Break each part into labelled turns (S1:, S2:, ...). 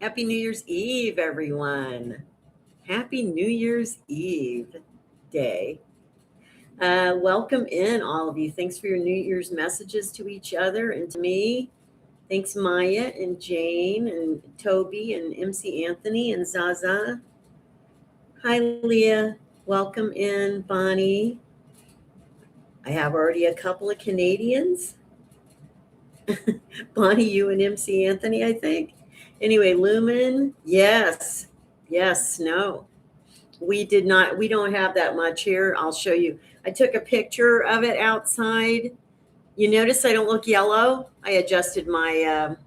S1: Happy New Year's Eve, everyone. Happy New Year's Eve day. Welcome in, all of you. Thanks for your New Year's messages to each other and to me. Thanks, Maya and Jane and Toby and MC Anthony and Zaza. Hi, Leah. Welcome in, Bonnie. I have already a couple of Canadians. Bonnie, you and MC Anthony, I think. Anyway, Lumen, yes, no. We don't have that much here. I'll show you. I took a picture of it outside. You notice I don't look yellow? I adjusted my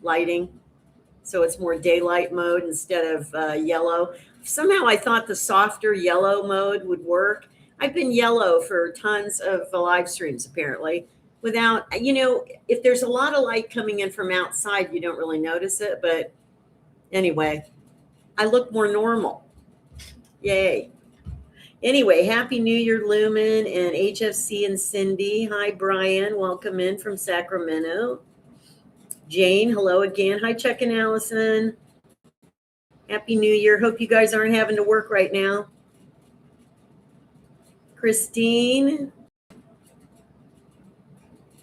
S1: lighting so it's more daylight mode instead of yellow. Somehow I thought the softer yellow mode would work. I've been yellow for tons of live streams, apparently. Without, if there's a lot of light coming in from outside, you don't really notice it. But anyway, I look more normal. Yay. Anyway, Happy New Year, Lumen and HFC and Cindy. Hi, Brian. Welcome in from Sacramento. Jane, hello again. Hi, Chuck and Allison. Happy New Year. Hope you guys aren't having to work right now. Christine.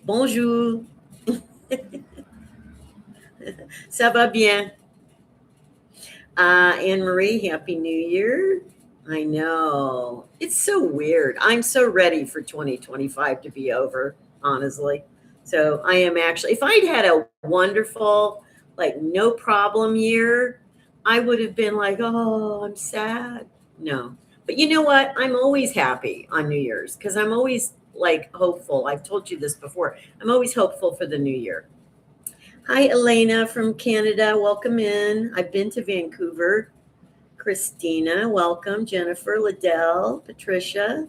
S1: Bonjour. Ça va bien. Anne-Marie, Happy New Year. I know. It's so weird. I'm so ready for 2025 to be over, honestly. So I am actually, if I'd had a wonderful, no problem year, I would have been like, oh, I'm sad. No. But you know what? I'm always happy on New Year's because I'm always hopeful. I've told you this before. I'm always hopeful for the new year. Hi, Elena from Canada. Welcome in. I've been to Vancouver. Christina, welcome. Jennifer, Liddell, Patricia.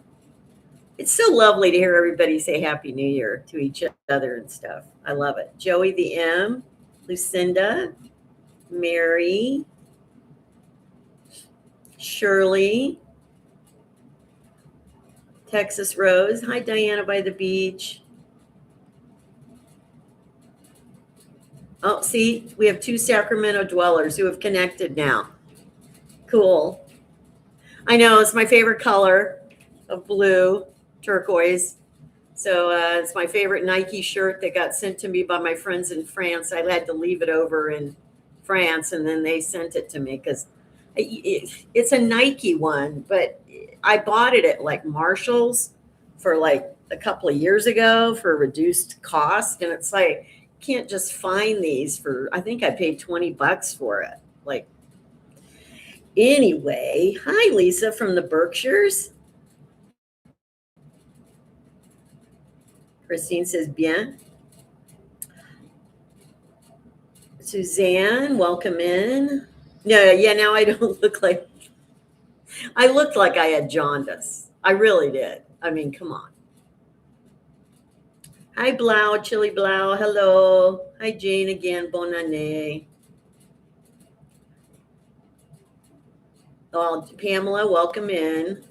S1: It's so lovely to hear everybody say Happy New Year to each other and stuff. I love it. Joey the M, Lucinda, Mary, Shirley, Texas Rose. Hi, Diana by the beach. Oh, see, we have 2 Sacramento dwellers who have connected now. Cool. I know, it's my favorite color of blue, turquoise. So it's my favorite Nike shirt that got sent to me by my friends in France. I had to leave it over in France, and then they sent it to me because it's a Nike one, but I bought it at Marshall's for a couple of years ago for reduced cost. And it's can't just find these for, I think I paid $20 for it. Anyway, hi, Lisa from the Berkshires. Christine says, bien. Suzanne, welcome in. No, now I don't look like, I looked like I had jaundice. I really did. I mean, come on. Hi, Blau, Chili Blau. Hello. Hi, Jane again. Bonne année. Oh, Pamela, welcome in.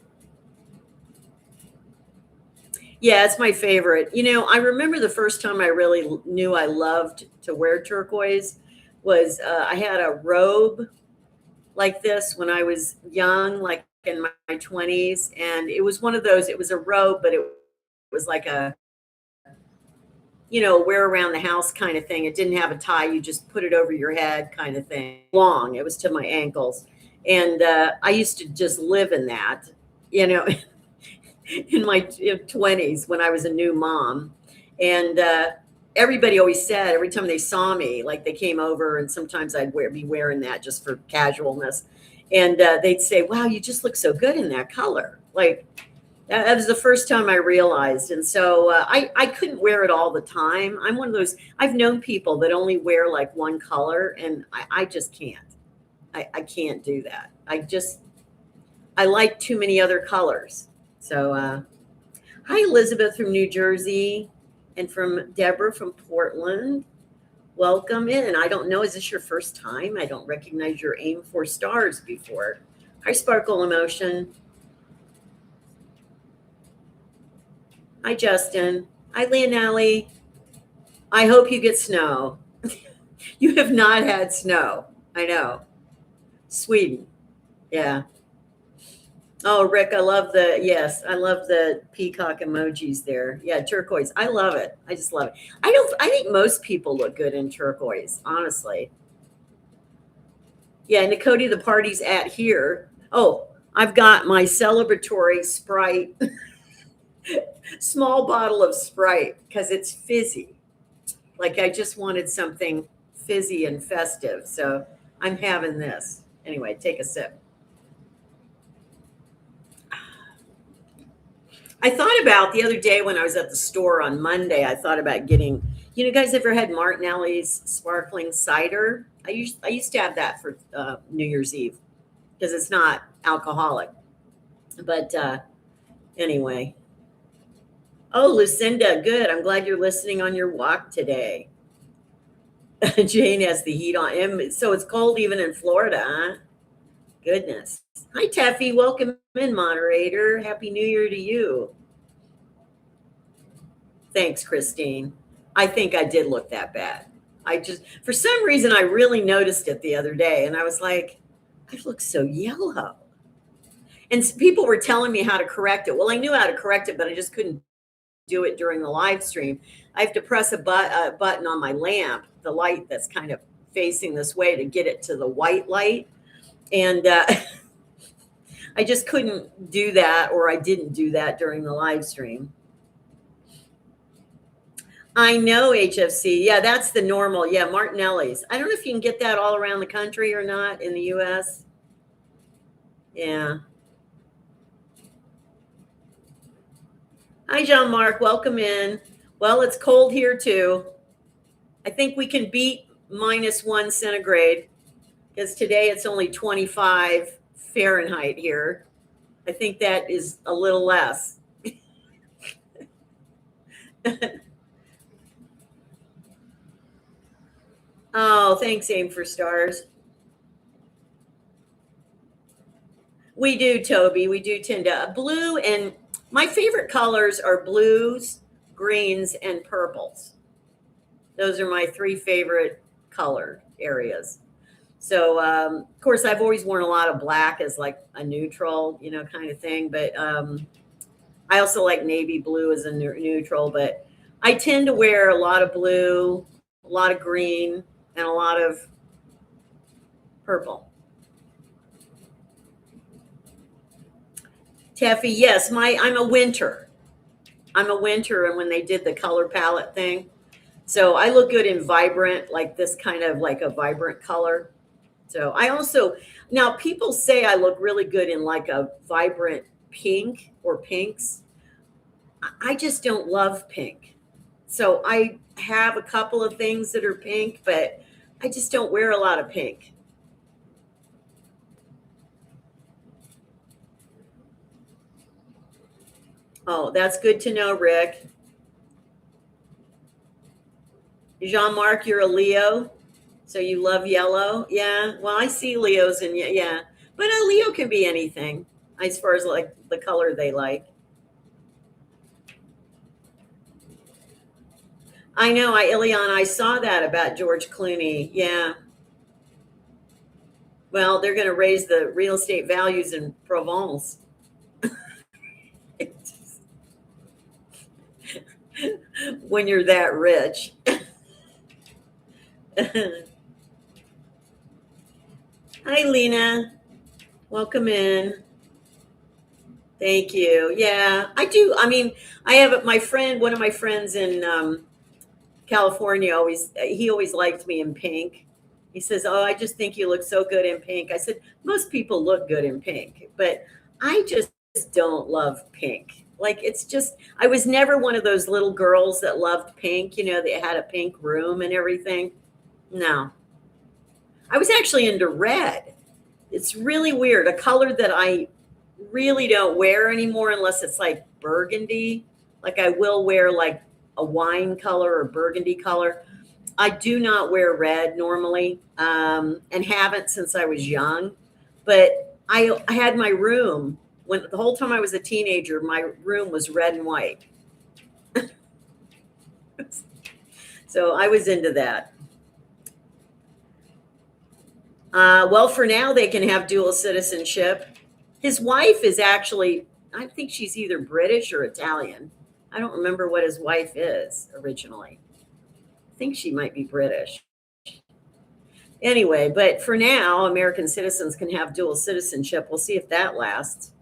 S1: Yeah, it's my favorite. I remember the first time I really knew I loved to wear turquoise was I had a robe like this when I was young, in my 20s. And it was one of those, it was a robe, but it was like a, wear around the house kind of thing. It didn't have a tie. You just put it over your head kind of thing. Long. It was to my ankles. And I used to just live in that, in my 20s when I was a new mom. And everybody always said, every time they saw me, they came over, and sometimes I'd be wearing that just for casualness. And they'd say, wow, you just look so good in that color. That was the first time I realized. And so I couldn't wear it all the time. I'm one of those, I've known people that only wear one color, and I just can't. I can't do that. I like too many other colors. So hi, Elizabeth from New Jersey, and from Deborah from Portland. Welcome in. I don't know, is this your first time? I don't recognize your AIM 4 stars before. Hi, Sparkle Emotion. Hi, Justin. Hi, Leonelli. I hope you get snow. You have not had snow. I know. Sweden. Yeah. Oh, Rick, yes, I love the peacock emojis there. Yeah, turquoise. I love it. I just love it. I think most people look good in turquoise, honestly. Yeah, Nicody, the party's at here. Oh, I've got my celebratory Sprite, small bottle of Sprite, because it's fizzy. Like I just wanted something fizzy and festive. So I'm having this. Anyway, take a sip. I thought about the other day when I was at the store on Monday, I thought about getting, guys ever had Martinelli's sparkling cider? I used to have that for New Year's Eve because it's not alcoholic. But anyway. Oh, Lucinda, good. I'm glad you're listening on your walk today. Jane has the heat on. So it's cold even in Florida, huh? Goodness. Hi, Teffy. Welcome in, moderator. Happy New Year to you. Thanks, Christine. I think I did look that bad. For some reason, I really noticed it the other day, and I was like, I look so yellow. And people were telling me how to correct it. Well, I knew how to correct it, but I just couldn't do it during the live stream. I have to press a button on my lamp, the light that's kind of facing this way, to get it to the white light. And I just couldn't do that, or I didn't do that during the live stream. I know, HFC. Yeah, that's the normal. Yeah, Martinelli's. I don't know if you can get that all around the country or not in the US. Yeah. Hi, Jean-Marc. Welcome in. Well, it's cold here too. I think we can beat -1 centigrade because today it's only 25 Fahrenheit here. I think that is a little less. Oh, thanks, Aim for Stars. We do, Toby. We do tend to blue, and my favorite colors are blues, greens, and purples. Those are my three favorite color areas. So, of course, I've always worn a lot of black as like a neutral, kind of thing. But I also like navy blue as a neutral. But I tend to wear a lot of blue, a lot of green, and a lot of purple. Teffy, yes, I'm a winter. I'm a winter, and when they did the color palette thing, so I look good in vibrant, like this kind of like a vibrant color. So I also, now people say I look really good in like a vibrant pink or pinks. I just don't love pink. So I have a couple of things that are pink, but I just don't wear a lot of pink. Oh, that's good to know, Rick. Jean-Marc, you're a Leo, so you love yellow. Yeah, well, I see Leos in, yeah. But a Leo can be anything as far as like the color they like. I know, Ileana, I saw that about George Clooney. Yeah. Well, they're going to raise the real estate values in Provence. When you're that rich. Hi, Lena. Welcome in. Thank you. Yeah, I do. I mean, I have my friend, one of my friends in California, he always liked me in pink. He says, "Oh, I just think you look so good in pink." I said, "Most people look good in pink, but I just don't love pink. Like it's just I was never one of those little girls that loved pink, that had a pink room and everything. No. I was actually into red. It's really weird, a color that I really don't wear anymore unless it's like burgundy. Like I will wear like a wine color or burgundy color. I do not wear red normally, and haven't since I was young. But I had my room when the whole time I was a teenager. My room was red and white, so I was into that. Well, for now, they can have dual citizenship. His wife is actually, I think she's either British or Italian. I don't remember what his wife is originally. I think she might be British. Anyway, but for now, American citizens can have dual citizenship. We'll see if that lasts.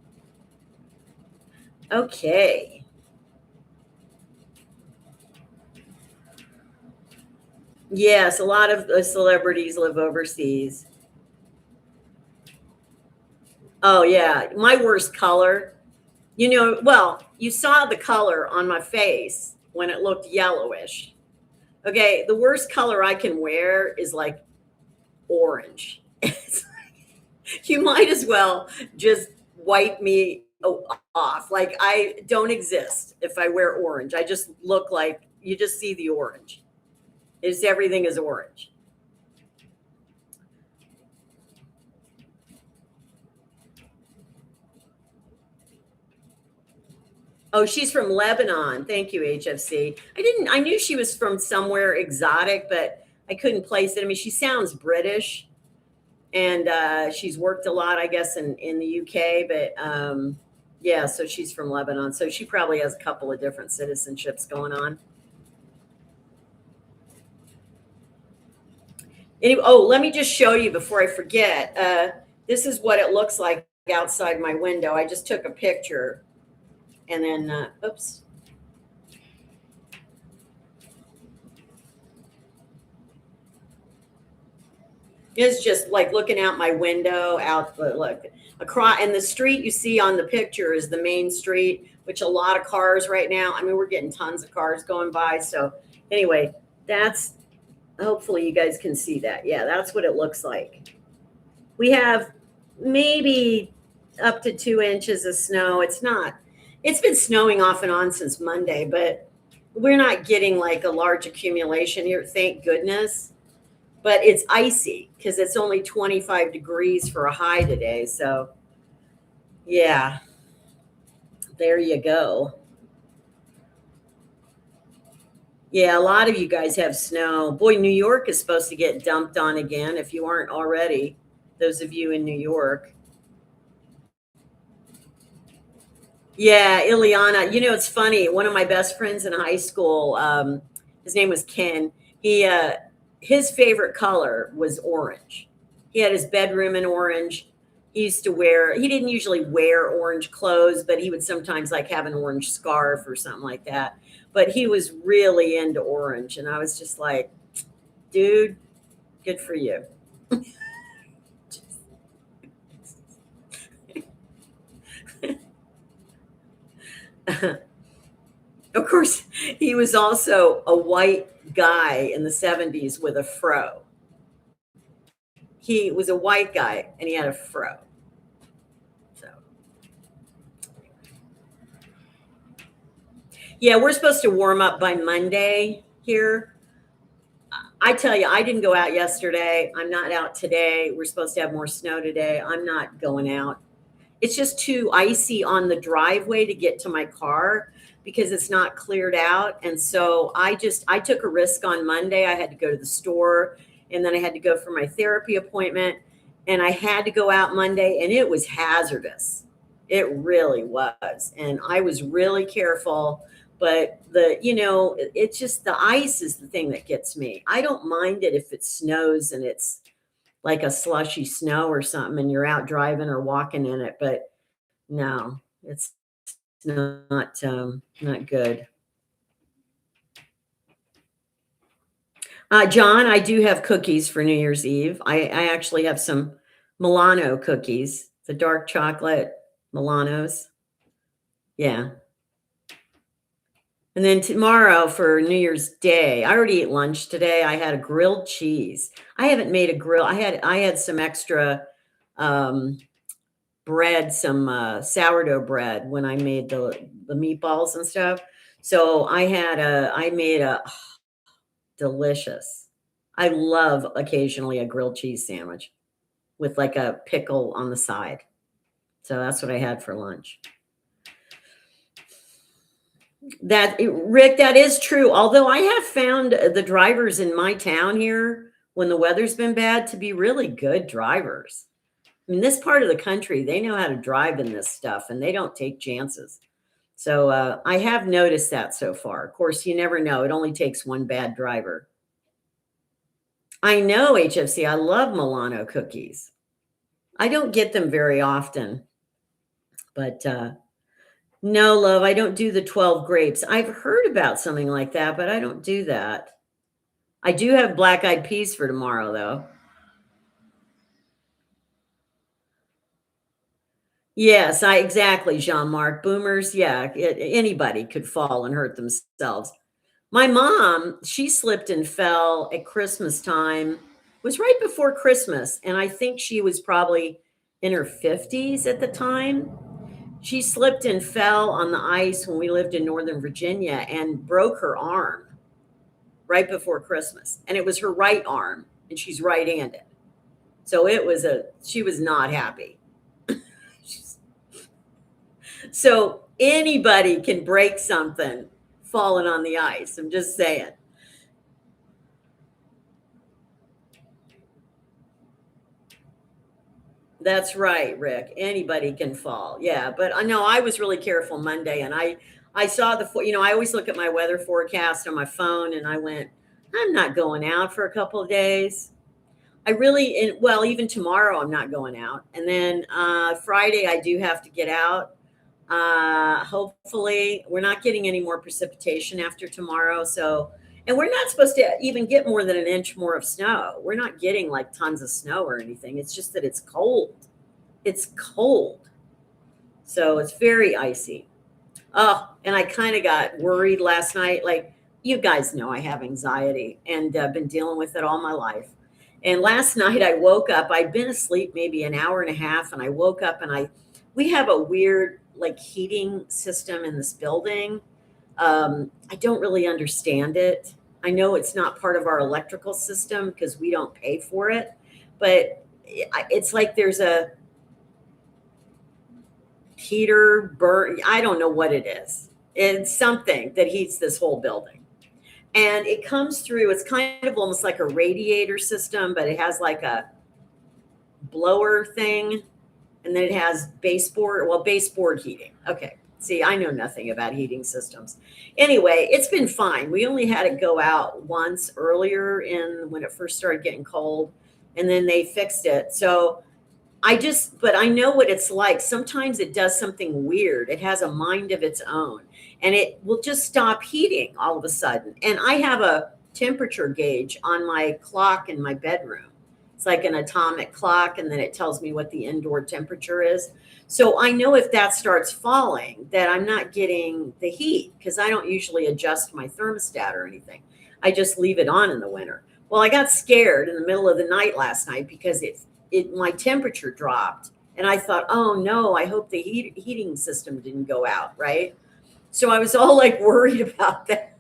S1: Okay. Yes, a lot of the celebrities live overseas. Oh, yeah. My worst color, well, you saw the color on my face when it looked yellowish. Okay, the worst color I can wear is like orange. You might as well just wipe me off. Like I don't exist if I wear orange. I just look like you just see the orange. It's everything is orange. Oh, she's from Lebanon. Thank you, HFC. I knew she was from somewhere exotic, but I couldn't place it. I mean, she sounds British, and she's worked a lot, I guess, in the UK, but yeah, so she's from Lebanon. So she probably has a couple of different citizenships going on. Anyway, oh, let me just show you before I forget. This is what it looks like outside my window. I just took a picture and then, oops. It's just like looking out my window, out the look across, and the street you see on the picture is the main street, which a lot of cars right now. I mean, we're getting tons of cars going by. So anyway, that's hopefully you guys can see that. Yeah, that's what it looks like. We have maybe up to 2 inches of snow. It's been snowing off and on since Monday, but we're not getting like a large accumulation here, thank goodness. But it's icy because it's only 25 degrees for a high today. So, yeah, there you go. Yeah, a lot of you guys have snow. Boy, New York is supposed to get dumped on again if you aren't already, those of you in New York. Yeah, Ileana. It's funny. One of my best friends in high school, his name was Ken. His favorite color was orange. He had his bedroom in orange. He didn't usually wear orange clothes, but he would sometimes like have an orange scarf or something like that. But he was really into orange. And I was just like, dude, good for you. Of course, he was also a white guy in the 70s with a fro. He was a white guy and he had a fro. So, yeah, we're supposed to warm up by Monday here. I tell you, I didn't go out yesterday. I'm not out today. We're supposed to have more snow today. I'm not going out. It's just too icy on the driveway to get to my car because it's not cleared out. And so I took a risk on Monday. I had to go to the store and then I had to go for my therapy appointment and I had to go out Monday and it was hazardous. It really was. And I was really careful, but it's just the ice is the thing that gets me. I don't mind it if it snows and it's like a slushy snow or something and you're out driving or walking in it, but no, it's not good. John, I do have cookies for New Year's Eve. I actually have some Milano cookies, the dark chocolate Milanos. Yeah. And then tomorrow for New Year's Day, I already ate lunch today. I had a grilled cheese. I haven't made a grill. I had some extra bread, some sourdough bread when I made the meatballs and stuff. So I made a delicious. I love occasionally a grilled cheese sandwich with like a pickle on the side. So that's what I had for lunch. Rick, that is true. Although I have found the drivers in my town here when the weather's been bad to be really good drivers. I mean, this part of the country, they know how to drive in this stuff and they don't take chances. So I have noticed that so far. Of course, you never know. It only takes one bad driver. I know, HFC. I love Milano cookies. I don't get them very often, but no, love, I don't do the 12 grapes. I've heard about something like that, but I don't do that. I do have black eyed peas for tomorrow, though. Yes, I exactly, Jean-Marc. Boomers, yeah, anybody could fall and hurt themselves. My mom, she slipped and fell at Christmas time. It was right before Christmas, and I think she was probably in her 50s at the time. She slipped and fell on the ice when we lived in Northern Virginia and broke her arm right before Christmas. And it was her right arm, and she's right-handed. So she was not happy. So anybody can break something falling on the ice. I'm just saying. That's right, Rick. Anybody can fall. Yeah, but I know I was really careful Monday, and I saw I always look at my weather forecast on my phone, and I went, I'm not going out for a couple of days. I really, well, even tomorrow I'm not going out, and then Friday I do have to get out. Hopefully, we're not getting any more precipitation after tomorrow, so. And we're not supposed to even get more than an inch more of snow. We're not getting like tons of snow or anything. It's just that it's cold. It's cold. So it's very icy. Oh, and I kind of got worried last night. Like, you guys know I have anxiety and been dealing with it all my life. And last night I woke up, I'd been asleep maybe an hour and a half, and I woke up and we have a weird like heating system in this building. I don't really understand it. I know it's not part of our electrical system because we don't pay for it, but it's like there's a heater burn. I don't know what it is. It's something that heats this whole building. And it comes through, it's kind of almost like a radiator system, but it has like a blower thing. And then it has baseboard heating. Okay. See, I know nothing about heating systems. Anyway, it's been fine. We only had it go out once earlier when it first started getting cold, and then they fixed it. So but I know what it's like. Sometimes it does something weird. It has a mind of its own, and it will just stop heating all of a sudden. And I have a temperature gauge on my clock in my bedroom. It's like an atomic clock, and then it tells me what the indoor temperature is. So I know if that starts falling, that I'm not getting the heat because I don't usually adjust my thermostat or anything. I just leave it on in the winter. Well, I got scared in the middle of the night last night because my temperature dropped, and I thought, oh no, I hope the heating system didn't go out, right? So I was all like worried about that.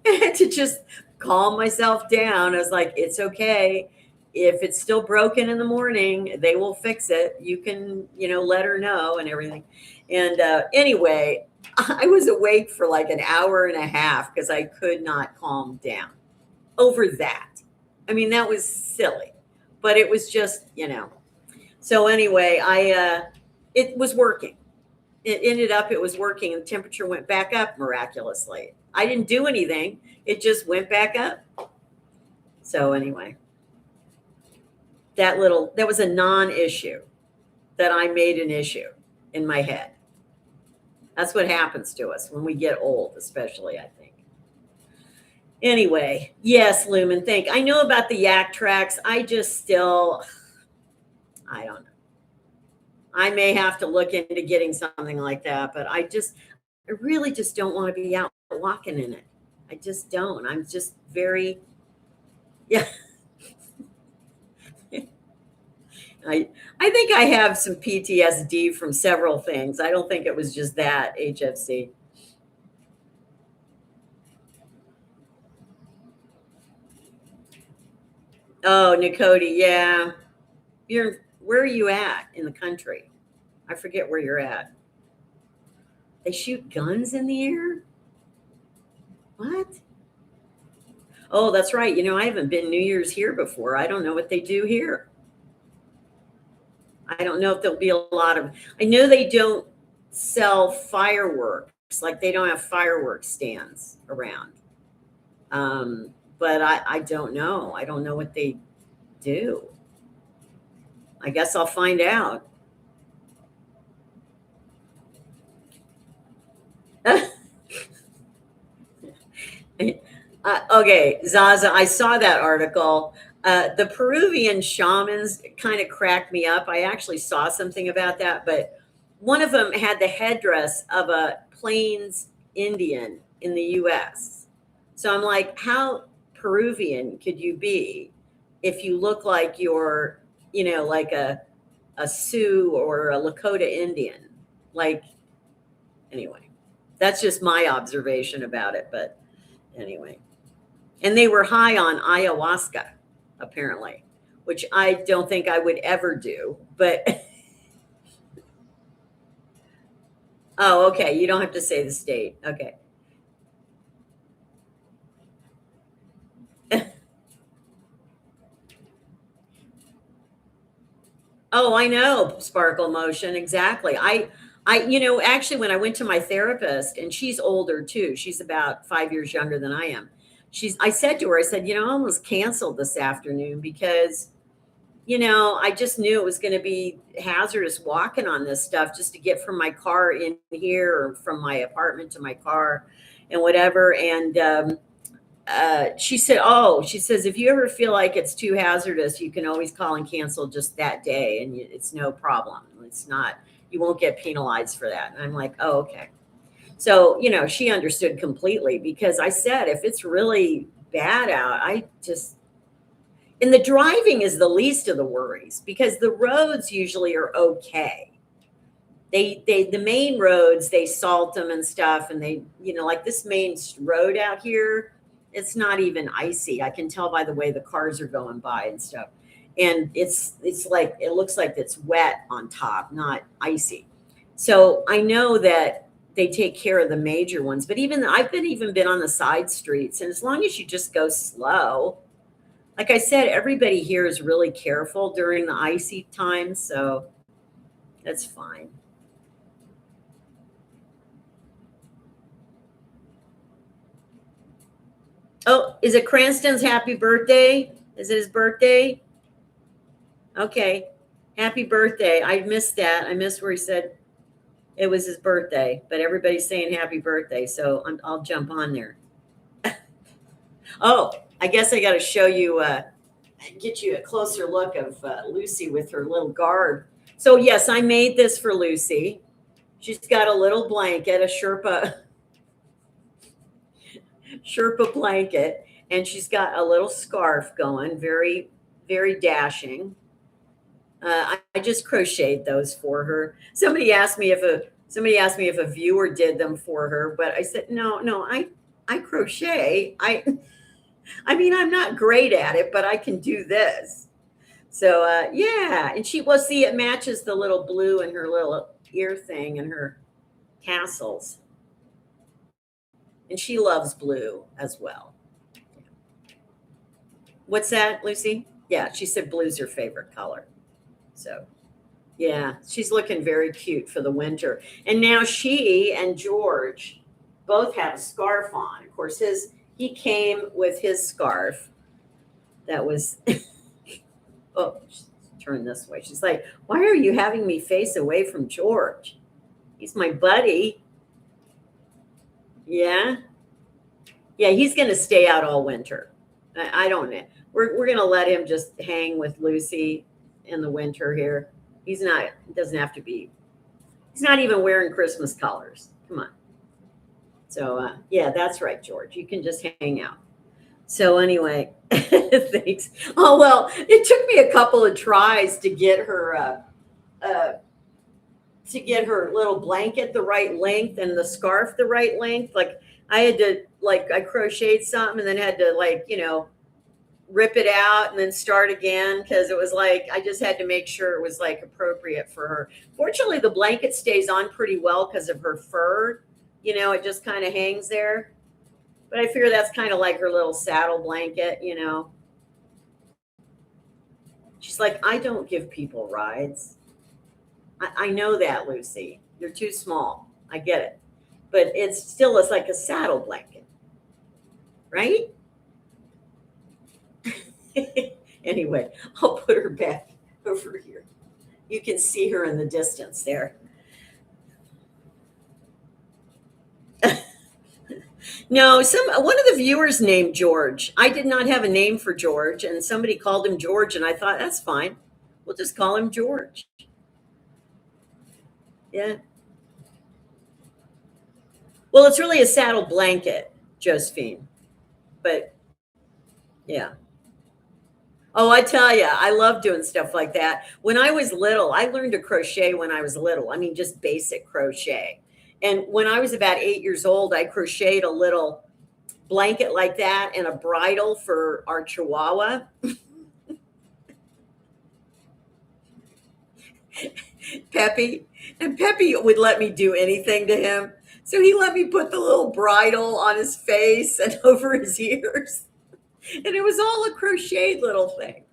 S1: I had to just calm myself down. I was like, it's okay. If it's still broken in the morning, they will fix it. You can, let her know and everything. And anyway, I was awake for like an hour and a half because I could not calm down over that. I mean, that was silly, but it was just, So anyway, it was working. It was working, and the temperature went back up miraculously. I didn't do anything. It just went back up. So anyway, that was a non-issue that I made an issue in my head. That's what happens to us when we get old, especially, I think. Anyway, yes, Lumen, I know about the yak tracks. I don't know. I may have to look into getting something like that, but I really just don't want to be out walking in it. I just don't. I'm just yeah. I think I have some PTSD from several things. I don't think it was just that, HFC. Oh, Nicody, yeah. Where are you at in the country? I forget where you're at. They shoot guns in the air? What? Oh, that's right. You know, I haven't been New Year's here before. I don't know what they do here. I don't know if there'll be a lot of, I know they don't sell fireworks, like they don't have fireworks stands around. But I don't know. I don't know what they do. I guess I'll find out. Okay, Zaza, I saw that article. The Peruvian shamans kind of cracked me up. I actually saw something about that, but one of them had the headdress of a Plains Indian in the US. So I'm like, how Peruvian could you be if you look like you're, like a Sioux or a Lakota Indian? Like, anyway, that's just my observation about it. But anyway. And they were high on ayahuasca, apparently, which I don't think I would ever do. But oh, okay. You don't have to say the state. Okay. Oh, I know, Sparkle Motion. Exactly. Actually, when I went to my therapist, and she's older too, she's about 5 years younger than I am. I said to her, I said, I almost canceled this afternoon because I just knew it was going to be hazardous walking on this stuff just to get from my car in here or from my apartment to my car and whatever. And she said, oh, she says, if you ever feel like it's too hazardous, you can always call and cancel just that day. And it's no problem. It's not, you won't get penalized for that. And I'm like, oh, okay. So, she understood completely because I said, if it's really bad out, and the driving is the least of the worries because the roads usually are okay. The main roads, they salt them and stuff. And they, like this main road out here, it's not even icy. I can tell by the way the cars are going by and stuff. And it's like, it looks like it's wet on top, not icy. So I know that they take care of the major ones, but I've been on the side streets, and as long as you just go slow, like I said, everybody here is really careful during the icy time, so that's fine. Oh, is it Cranston's happy birthday? Is it his birthday? Okay. Happy birthday. I missed that. I missed where he said it was his birthday, but everybody's saying happy birthday, so I'll jump on there. Oh, I guess I got to show you, get you a closer look of Lucy with her little garb. So yes, I made this for Lucy. She's got a little blanket, a Sherpa blanket, and she's got a little scarf going, very, very dashing. I just crocheted those for her. Somebody asked me if a viewer did them for her, but I said no. I crochet. I mean, I'm not great at it, but I can do this. So yeah, and see, it matches the little blue in her little ear thing and her tassels, and she loves blue as well. What's that, Lucy? Yeah, she said blue's her favorite color. So yeah, she's looking very cute for the winter. And now she and George both have a scarf on. Of course, he came with his scarf. That was oh, turn this way. She's like, why are you having me face away from George? He's my buddy. Yeah. Yeah, he's going to stay out all winter. I don't know. We're going to let him just hang with Lucy in the winter here. Doesn't have to be. He's not even wearing Christmas colors. Come on. So, yeah, that's right, George. You can just hang out. So anyway, thanks. Oh, well, it took me a couple of tries to get her little blanket the right length and the scarf the right length. Like I had to, I crocheted something and then had to rip it out and then start again because it was I just had to make sure it was appropriate for her. Fortunately, the blanket stays on pretty well because of her fur. It just kind of hangs there. But I figure that's kind of like her little saddle blanket, you know. She's like, I don't give people rides. I know that, Lucy. You're too small. I get it. But it's still it's like a saddle blanket, right? Anyway, I'll put her back over here. You can see her in the distance there. No, one of the viewers named George. I did not have a name for George, and somebody called him George, and I thought that's fine. We'll just call him George. Yeah. Well, it's really a saddle blanket, Josephine. But yeah. Oh, I tell you, I love doing stuff like that. When I was little, I learned to crochet when I was little. I mean, just basic crochet. And when I was about 8 years old, I crocheted a little blanket like that and a bridle for our Chihuahua. Peppy. And Peppy would let me do anything to him. So he let me put the little bridle on his face and over his ears. And it was all a crocheted little thing.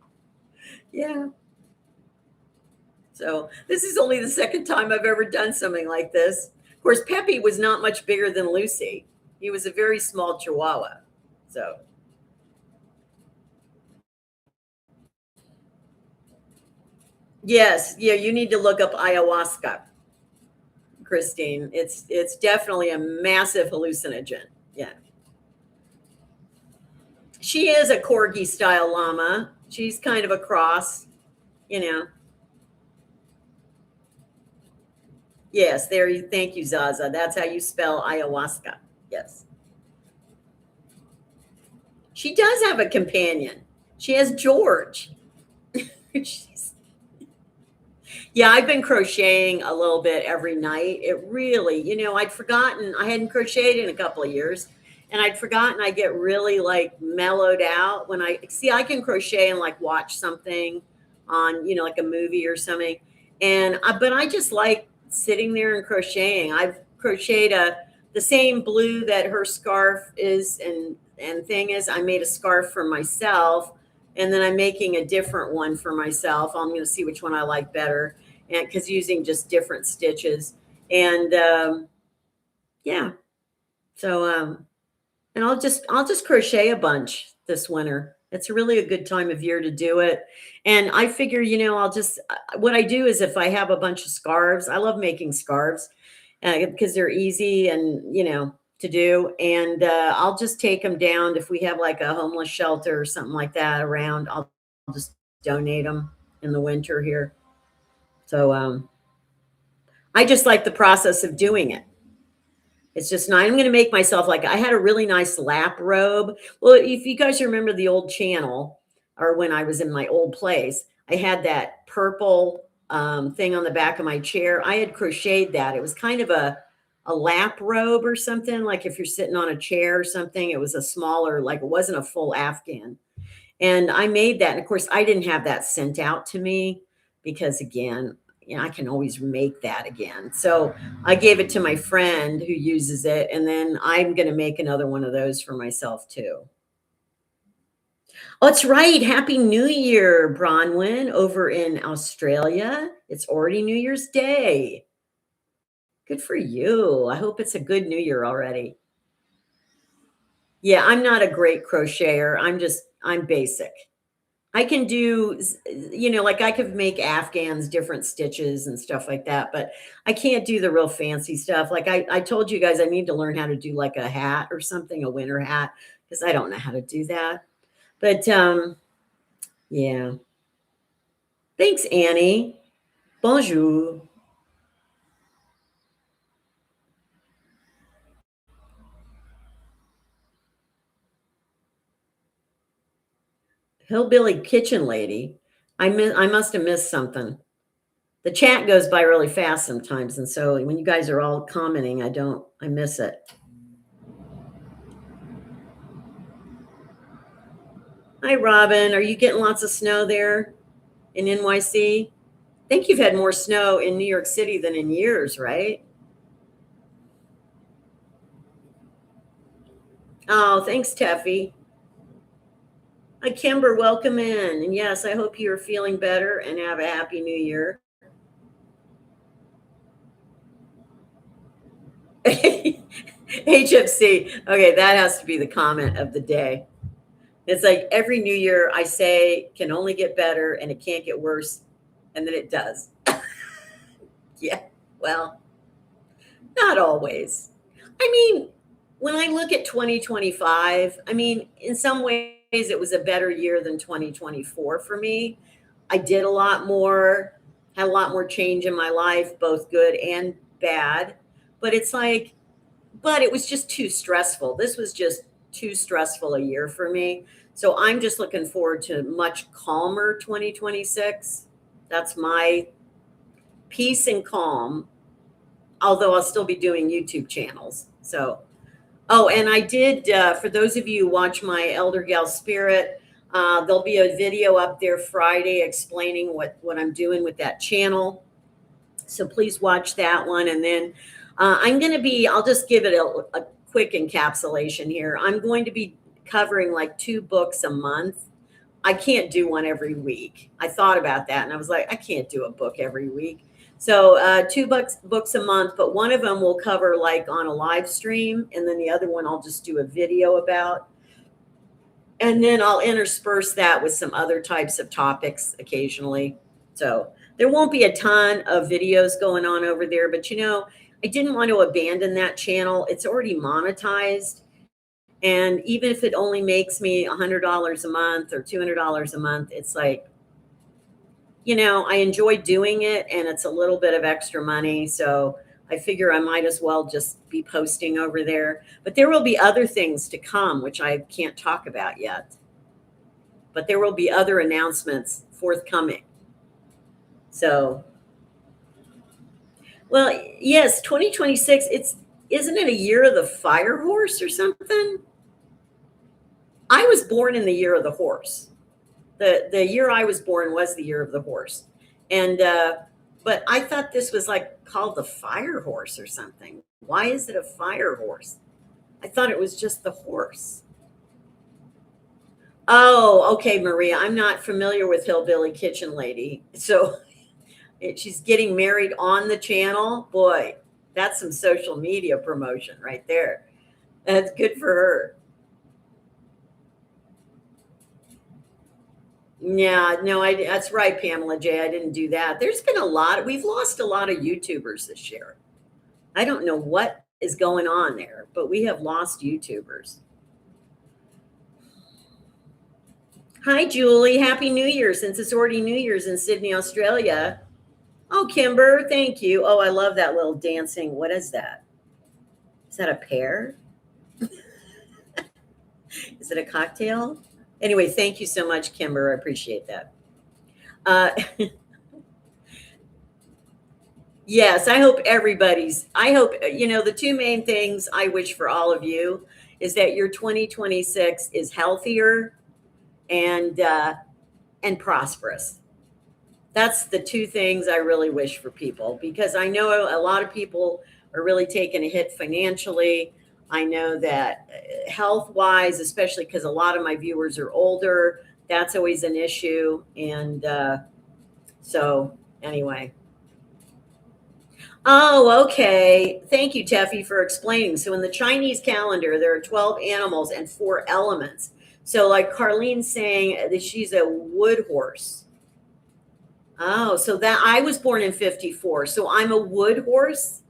S1: Yeah. So this is only the second time I've ever done something like this. Of course, Peppy was not much bigger than Lucy. He was a very small Chihuahua. So yes, yeah, you need to look up ayahuasca, Christine. It's definitely a massive hallucinogen. Yeah. She is a corgi style llama. She's kind of a cross, you know. Yes, there you thank you, Zaza. That's how you spell ayahuasca. Yes. She does have a companion. She has George. She's Yeah, I've been crocheting a little bit every night. It really, I'd forgotten I hadn't crocheted in a couple of years, and I'd forgotten I get really like mellowed out when I see I can crochet and like watch something on, like a movie or something. But I just like sitting there and crocheting. I've crocheted the same blue that her scarf is and thing is I made a scarf for myself, and then I'm making a different one for myself. I'm going to see which one I like better, and because using just different stitches. And yeah, so and I'll just crochet a bunch this winter. It's really a good time of year to do it. And I figure, I'll just what I do is if I have a bunch of scarves, I love making scarves because they're easy and to do. And I'll just take them down if we have like a homeless shelter or something like that around. I'll just donate them in the winter here. So I just like the process of doing it. It's just not, I'm going to make myself like I had a really nice lap robe. Well, if you guys remember the old channel or when I was in my old place, I had that purple thing on the back of my chair. I had crocheted that. It was kind of a lap robe or something. Like if you're sitting on a chair or something, it was a smaller, like it wasn't a full Afghan. And I made that. And of course, I didn't have that sent out to me because, again, I can always make that again. So I gave it to my friend who uses it. And then I'm going to make another one of those for myself, too. Oh, that's right. Happy New Year, Bronwyn, over in Australia. It's already New Year's Day. Good for you. I hope it's a good New Year already. Yeah, I'm not a great crocheter. I'm basic. I can do, like I could make Afghans, different stitches and stuff like that, but I can't do the real fancy stuff. Like I told you guys, I need to learn how to do like a hat or something, a winter hat, because I don't know how to do that. But yeah. Thanks, Annie. Bonjour. Hillbilly kitchen lady. I must have missed something. The chat goes by really fast sometimes, and so when you guys are all commenting, I miss it. Hi, Robin. Are you getting lots of snow there in NYC? I think you've had more snow in New York City than in years, right? Oh, thanks, Teffy. Hi, Kimber, welcome in. And yes, I hope you're feeling better and have a happy new year. HFC. Okay, that has to be the comment of the day. It's like every new year I say can only get better and it can't get worse. And then it does. Yeah, well, not always. I mean, when I look at 2025, I mean, in some ways it was a better year than 2024 for me. I did a lot more, had a lot more change in my life, both good and bad. But it's like, but it was just too stressful. This was just too stressful a year for me. So I'm just looking forward to much calmer 2026. That's my peace and calm, although I'll still be doing YouTube channels. So, oh, and I did, for those of you who watch my Elder Gal Spirit, there'll be a video up there Friday explaining what I'm doing with that channel. So please watch that one. And then I'll just give it a quick encapsulation here. I'm going to be covering like 2 books a month. I can't do one every week. I thought about that and I was like, I can't do a book every week. So 2 books a month, but one of them will cover like on a live stream, and then the other one I'll just do a video about. And then I'll intersperse that with some other types of topics occasionally. So there won't be a ton of videos going on over there, but I didn't want to abandon that channel. It's already monetized. And even if it only makes me $100 a month or $200 a month, it's like, I enjoy doing it and it's a little bit of extra money. So I figure I might as well just be posting over there. But there will be other things to come, which I can't talk about yet. But there will be other announcements forthcoming. So, well, yes, 2026, isn't it a year of the fire horse or something? I was born in the year of the horse. The year I was born was the year of the horse. And but I thought this was like called the fire horse or something. Why is it a fire horse? I thought it was just the horse. Oh, okay, Maria. I'm not familiar with Hillbilly Kitchen Lady. So she's getting married on the channel. Boy, that's some social media promotion right there. That's good for her. Yeah, no, that's right, Pamela J. I didn't do that. There's been we've lost a lot of YouTubers this year. I don't know what is going on there, but we have lost YouTubers. Hi, Julie. Happy New Year, since it's already New Year's in Sydney, Australia. Oh, Kimber, thank you. Oh, I love that little dancing. What is that? Is that a pear? Is it a cocktail? Anyway, thank you so much, Kimber. I appreciate that. Uh, yes, I hope the 2 main things I wish for all of you is that your 2026 is healthier and prosperous. That's the 2 things I really wish for people, because I know a lot of people are really taking a hit financially. I know that health wise, especially because a lot of my viewers are older, that's always an issue. And so anyway. Oh, okay. Thank you, Teffy, for explaining. So in the Chinese calendar, there are 12 animals and 4 elements. So like Carlene's saying that she's a wood horse. Oh, so that I was born in 54. So I'm a wood horse.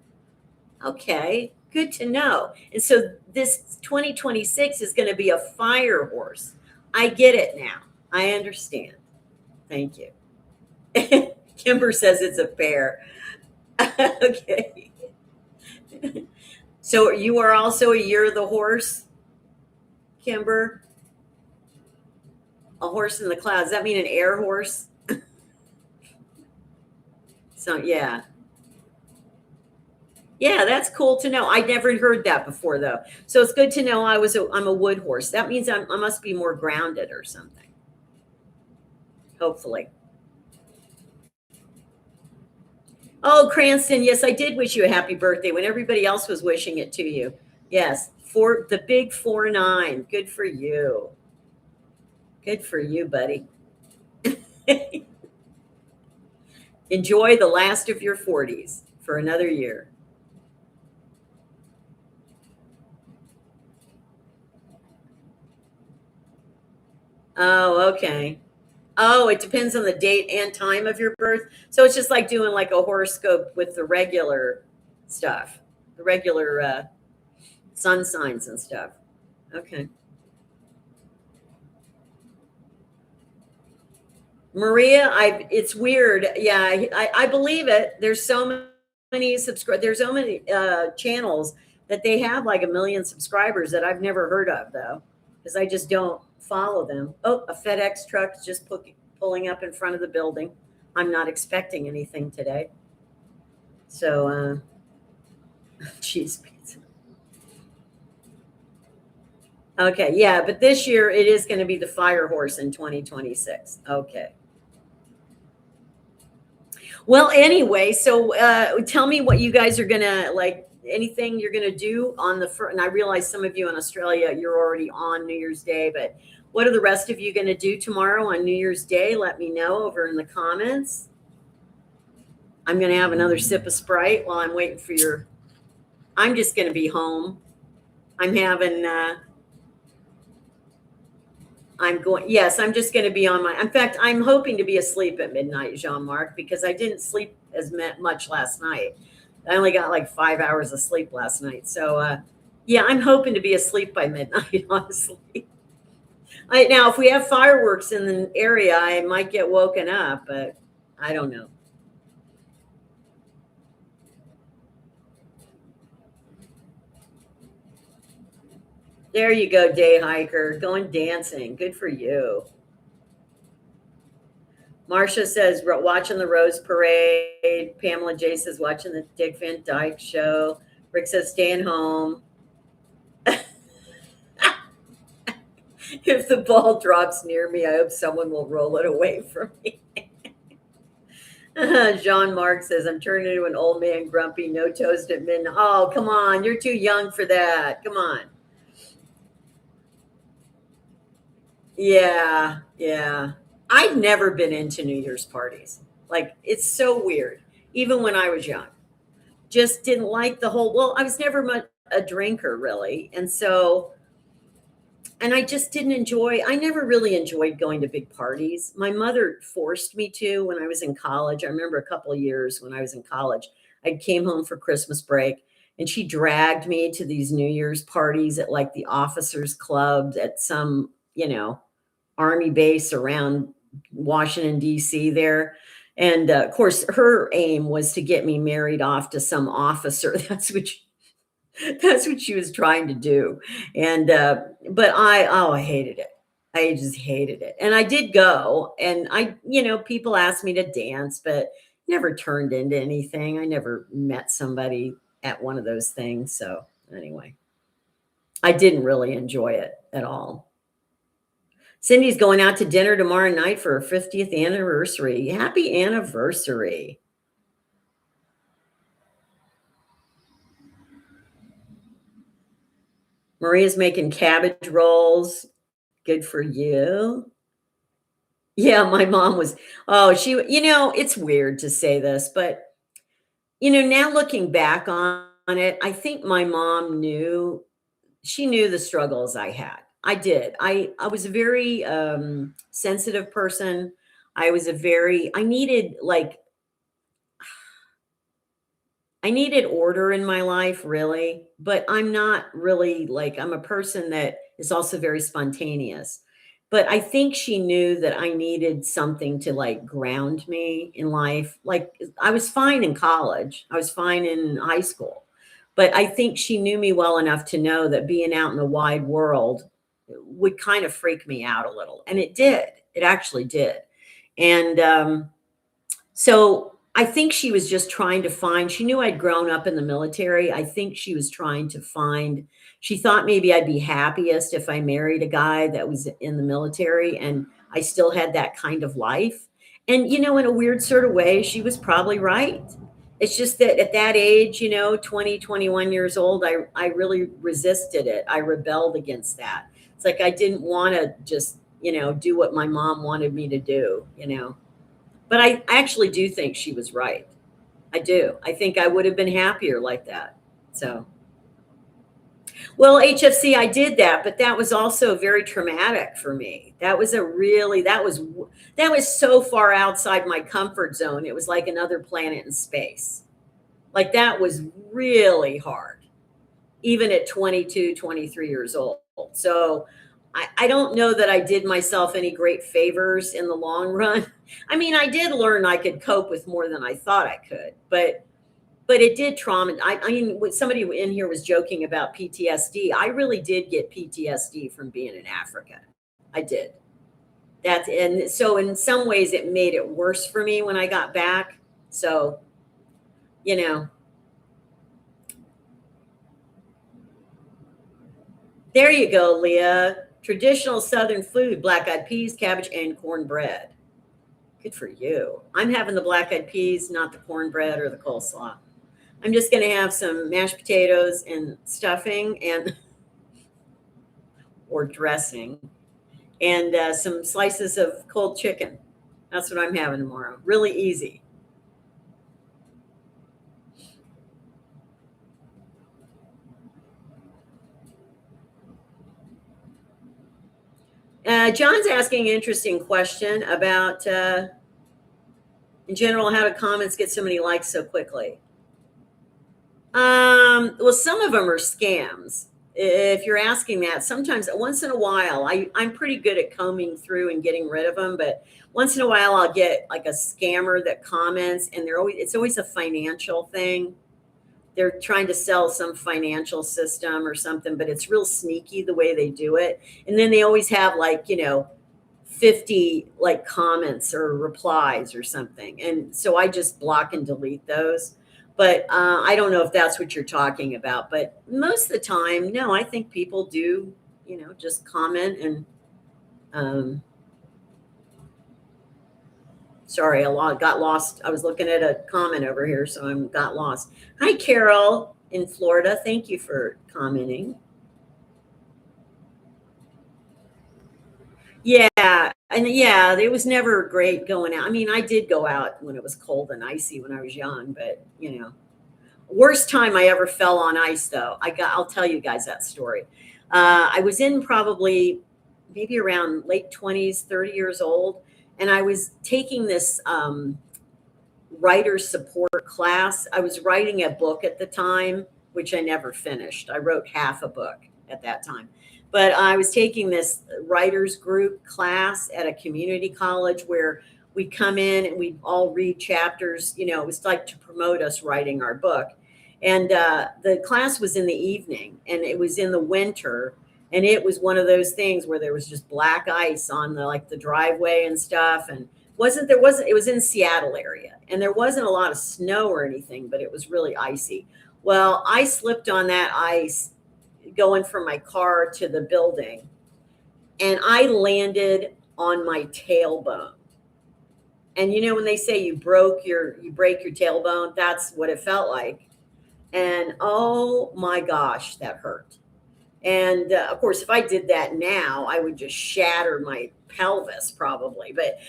S1: Okay, good to know. And so this 2026 is going to be a fire horse. I get it now. I understand. Thank you. Kimber says it's a bear. Okay. So you are also a year of the horse, Kimber? A horse in the clouds. Does that mean an air horse? So yeah. Yeah, that's cool to know. I never heard that before though. So it's good to know I'm a wood horse. That means I must be more grounded or something. Hopefully. Oh, Cranston, yes, I did wish you a happy birthday when everybody else was wishing it to you. Yes, The big 4-9. Good for you. Good for you, buddy. Enjoy the last of your 40s for another year. Oh, okay. Oh, it depends on the date and time of your birth. So it's just like doing like a horoscope with the regular stuff, the regular sun signs and stuff. Okay. Maria, it's weird. Yeah, I believe it. There's so many there's so many channels that they have like 1 million subscribers that I've never heard of though, because I just don't follow them. Oh, a FedEx truck is just pulling up in front of the building. I'm not expecting anything today. So, cheese pizza. Okay, yeah, but this year it is going to be the fire horse in 2026. Okay. Well, anyway, so tell me what you guys are gonna like. Anything you're gonna do on the first? And I realize some of you in Australia, you're already on New Year's Day, but what are the rest of you gonna do tomorrow on New Year's Day? Let me know over in the comments. I'm gonna have another sip of Sprite while I'm waiting for your. I'm just gonna be home. I'm having. I'm going. Yes, I'm just going to be on my. In fact, I'm hoping to be asleep at midnight, Jean-Marc, because I didn't sleep as much last night. I only got like 5 hours of sleep last night. So, yeah, I'm hoping to be asleep by midnight. Honestly, now if we have fireworks in the area, I might get woken up, but I don't know. There you go, day hiker, going dancing. Good for you. Marcia says, watching the Rose Parade. Pamela J says, watching the Dick Van Dyke Show. Rick says, staying home. If the ball drops near me, I hope someone will roll it away from me. Jean-Marc says, I'm turning into an old man grumpy, no toast at midnight. Oh, come on. You're too young for that. Come on. Yeah, yeah. I've never been into New Year's parties. Like, it's so weird. Even when I was young, just didn't like the whole. Well, I was never much a drinker really, and I just didn't enjoy. I never really enjoyed going to big parties. My mother forced me to when I was in college. I remember a couple of years when I was in college. I came home for Christmas break, and she dragged me to these New Year's parties at like the officers' clubs at some, army base around Washington, D.C. there. And of course, her aim was to get me married off to some officer. That's what she was trying to do. And but I hated it. I just hated it. And I did go, and people asked me to dance, but never turned into anything. I never met somebody at one of those things. So anyway, I didn't really enjoy it at all. Cindy's going out to dinner tomorrow night for her 50th anniversary. Happy anniversary. Maria's making cabbage rolls. Good for you. Yeah, my mom was, it's weird to say this, but, now looking back on it, I think my mom she knew the struggles I had. I did. I was a very sensitive person. I needed order in my life, really, but I'm not really like, I'm a person that is also very spontaneous. But I think she knew that I needed something to like ground me in life. Like, I was fine in college, I was fine in high school, but I think she knew me well enough to know that being out in the wide world would kind of freak me out a little. And it did. It actually did. And so I think she was just trying to find, she knew I'd grown up in the military. I think she was trying to find, she thought maybe I'd be happiest if I married a guy that was in the military and I still had that kind of life. And, in a weird sort of way, she was probably right. It's just that at that age, 20, 21 years old, I really resisted it. I rebelled against that. It's like I didn't want to just, do what my mom wanted me to do. But I actually do think she was right. I do. I think I would have been happier like that. So, well, HFC, I did that, but that was also very traumatic for me. That was so far outside my comfort zone. It was like another planet in space. Like that was really hard, even at 22, 23 years old. So I don't know that I did myself any great favors in the long run. I mean, I did learn I could cope with more than I thought I could, but it did trauma. I mean, when somebody in here was joking about PTSD, I really did get PTSD from being in Africa. I did. And so in some ways it made it worse for me when I got back. So, you know, there you go, Leah. Traditional Southern food, black-eyed peas, cabbage, and cornbread. Good for you. I'm having the black-eyed peas, not the cornbread or the coleslaw. I'm just going to have some mashed potatoes and stuffing and or dressing and some slices of cold chicken. That's what I'm having tomorrow. Really easy. John's asking an interesting question about, in general, how do comments get so many likes so quickly? Well, some of them are scams. If you're asking that, sometimes once in a while, I'm pretty good at combing through and getting rid of them, but once in a while I'll get like a scammer that comments and it's always a financial thing. They're trying to sell some financial system or something, but it's real sneaky the way they do it. And then they always have like, 50 like comments or replies or something. And so I just block and delete those. But I don't know if that's what you're talking about. But most of the time, no, I think people do, just comment and sorry, got lost. I was looking at a comment over here, so I got lost. Hi, Carol in Florida. Thank you for commenting. Yeah, and yeah, it was never great going out. I mean, I did go out when it was cold and icy when I was young, but worst time I ever fell on ice though. I'll tell you guys that story. I was in probably maybe around late 20s, 30 years old, and I was taking this writer support class. I was writing a book at the time, which I never finished. I wrote half a book at that time. But I was taking this writers group class at a community college where we'd come in and we'd all read chapters. It was like to promote us writing our book. And the class was in the evening and it was in the winter. And it was one of those things where there was just black ice on the driveway and stuff. And it was in Seattle area and there wasn't a lot of snow or anything, but it was really icy. Well, I slipped on that ice going from my car to the building and I landed on my tailbone. And when they say you break your tailbone, that's what it felt like. And oh my gosh, that hurt. And of course, if I did that now, I would just shatter my pelvis probably, but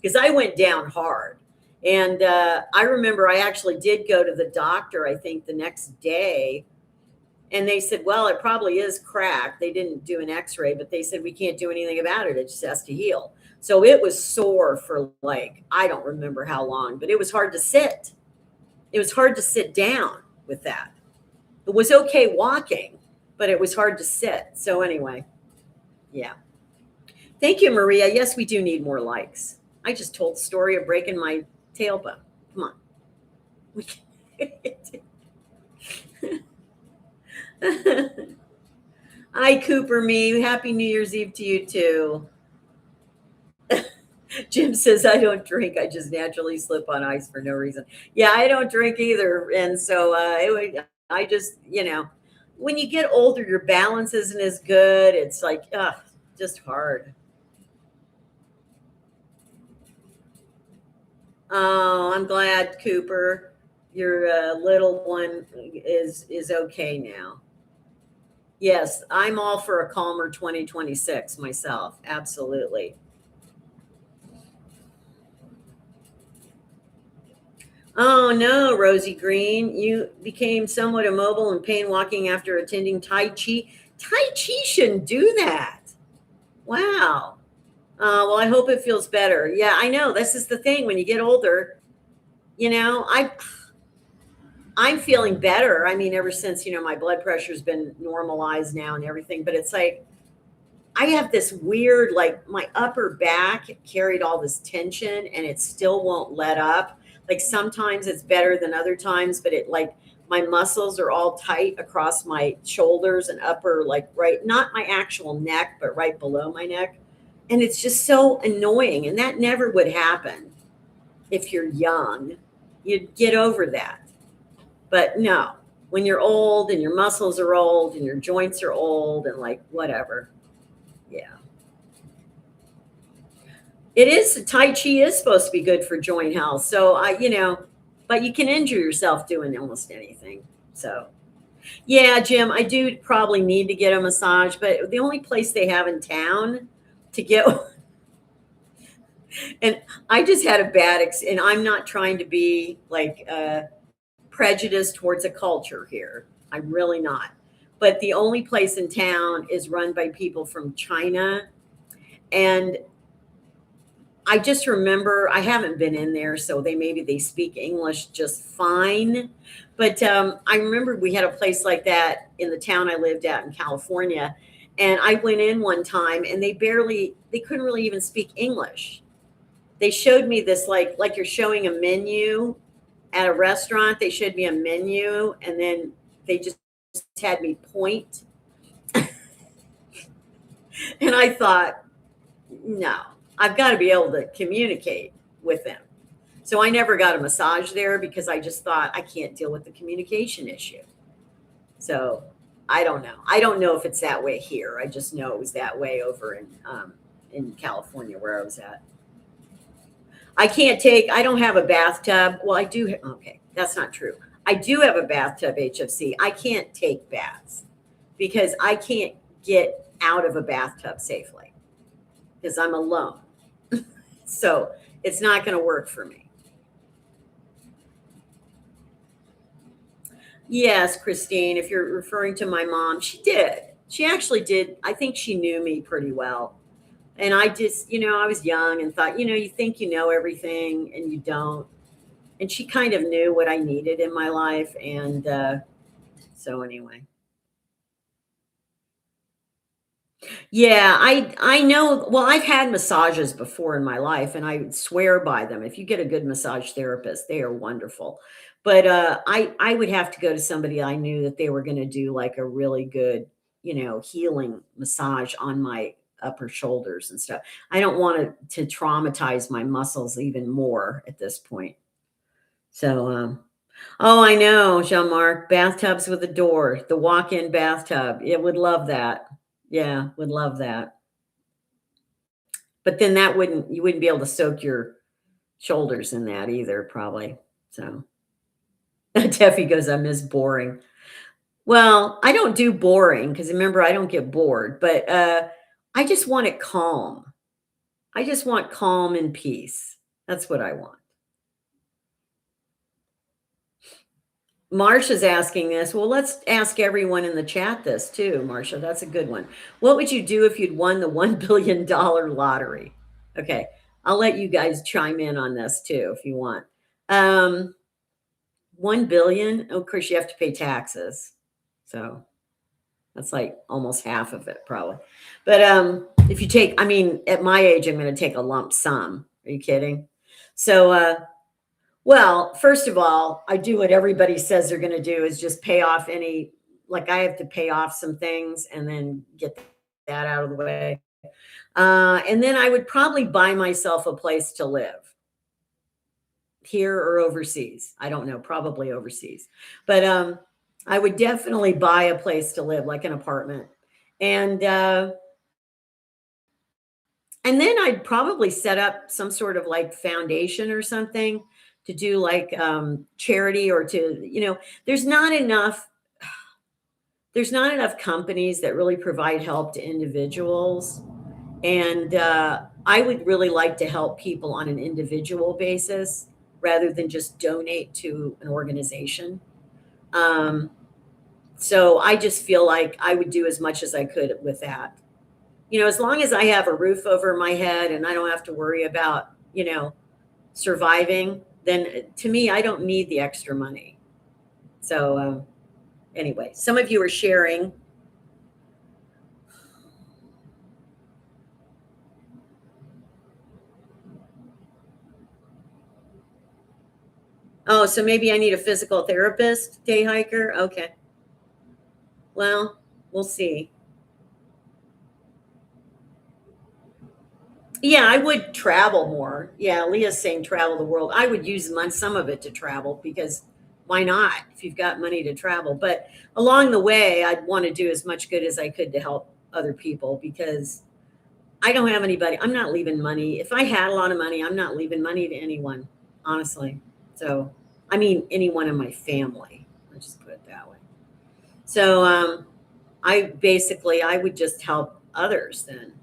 S1: because I went down hard. And I remember I actually did go to the doctor, I think the next day. And they said, well, it probably is cracked. They didn't do an x-ray, but they said, we can't do anything about it. It just has to heal. So it was sore for I don't remember how long, but it was hard to sit. It was hard to sit down with that. It was okay walking, but it was hard to sit. So anyway, yeah. Thank you, Maria. Yes, we do need more likes. I just told the story of breaking my tailbone. Come on. Hi, Cooper Me. Happy New Year's Eve to you too. Jim says, I don't drink. I just naturally slip on ice for no reason. Yeah, I don't drink either. And so I just, when you get older, your balance isn't as good. It's like, just hard. Oh, I'm glad, Cooper. Your little one is okay now. Yes, I'm all for a calmer 2026 myself. Absolutely. Oh no, Rosie Green, you became somewhat immobile and pain walking after attending Tai Chi. Tai Chi shouldn't do that. Wow. Well, I hope it feels better. Yeah, I know. This is the thing. When you get older, I'm feeling better. I mean, ever since, my blood pressure's been normalized now and everything, but it's like I have this weird, like my upper back carried all this tension and it still won't let up. Like sometimes it's better than other times, but it like my muscles are all tight across my shoulders and upper, like right, not my actual neck, but right below my neck. And it's just so annoying. And that never would happen if you're young. You'd get over that. But no, when you're old and your muscles are old and your joints are old and like whatever. Yeah. It is Tai Chi is supposed to be good for joint health. So but you can injure yourself doing almost anything. So yeah, Jim, I do probably need to get a massage, but the only place they have in town to get and I just had a and I'm not trying to be like prejudiced towards a culture here. I'm really not. But the only place in town is run by people from China. And I just remember I haven't been in there, so maybe they speak English just fine. But I remember we had a place like that in the town I lived at in California, and I went in one time, and they couldn't really even speak English. They showed me this like you're showing a menu at a restaurant. They showed me a menu, and then they just had me point, and I thought, no, I've got to be able to communicate with them. So I never got a massage there because I just thought I can't deal with the communication issue. So I don't know. I don't know if it's that way here. I just know it was that way over in California where I was at. I don't have a bathtub. Well, I do. Okay, that's not true. I do have a bathtub, HFC. I can't take baths because I can't get out of a bathtub safely because I'm alone. So it's not going to work for me. Yes, Christine, if you're referring to my mom, she did. She actually did. I think she knew me pretty well. And I just, I was young and thought, you think you know everything and you don't. And she kind of knew what I needed in my life. And so, anyway. Yeah, I know. Well, I've had massages before in my life, and I swear by them. If you get a good massage therapist, they are wonderful. But I would have to go to somebody I knew that they were going to do like a really good, healing massage on my upper shoulders and stuff. I don't want to traumatize my muscles even more at this point. So, oh, I know, Jean Marc, bathtubs with a door, the walk-in bathtub. It would love that. Yeah, would love that. But then you wouldn't be able to soak your shoulders in that either, probably. So Teffy goes, I miss boring. Well, I don't do boring because remember, I don't get bored, but I just want it calm. I just want calm and peace. That's what I want. Marsha's asking this. Well, let's ask everyone in the chat this too, Marsha. That's a good one. What would you do if you'd won the $1 billion lottery? Okay. I'll let you guys chime in on this too if you want. 1 billion. Of course, you have to pay taxes. So that's like almost half of it, probably. But if you take, I mean, at my age, I'm going to take a lump sum. Are you kidding? So, well, first of all, I do what everybody says they're going to do is just pay off like I have to pay off some things and then get that out of the way. And then I would probably buy myself a place to live here or overseas. I don't know, probably overseas. But I would definitely buy a place to live, like an apartment. And and then I'd probably set up some sort of like foundation or something to do like charity or to, there's not enough companies that really provide help to individuals. And I would really like to help people on an individual basis rather than just donate to an organization. So I just feel like I would do as much as I could with that. As long as I have a roof over my head and I don't have to worry about, surviving, then to me, I don't need the extra money. So anyway, some of you are sharing. Oh, so maybe I need a physical therapist, day hiker? Okay. Well, we'll see. Yeah, I would travel more. Yeah, Leah's saying travel the world. I would use some of it to travel because why not if you've got money to travel? But along the way, I'd want to do as much good as I could to help other people because I don't have anybody. I'm not leaving money. If I had a lot of money, I'm not leaving money to anyone, honestly. So, I mean, anyone in my family. Let's just put it that way. So, I would just help others then.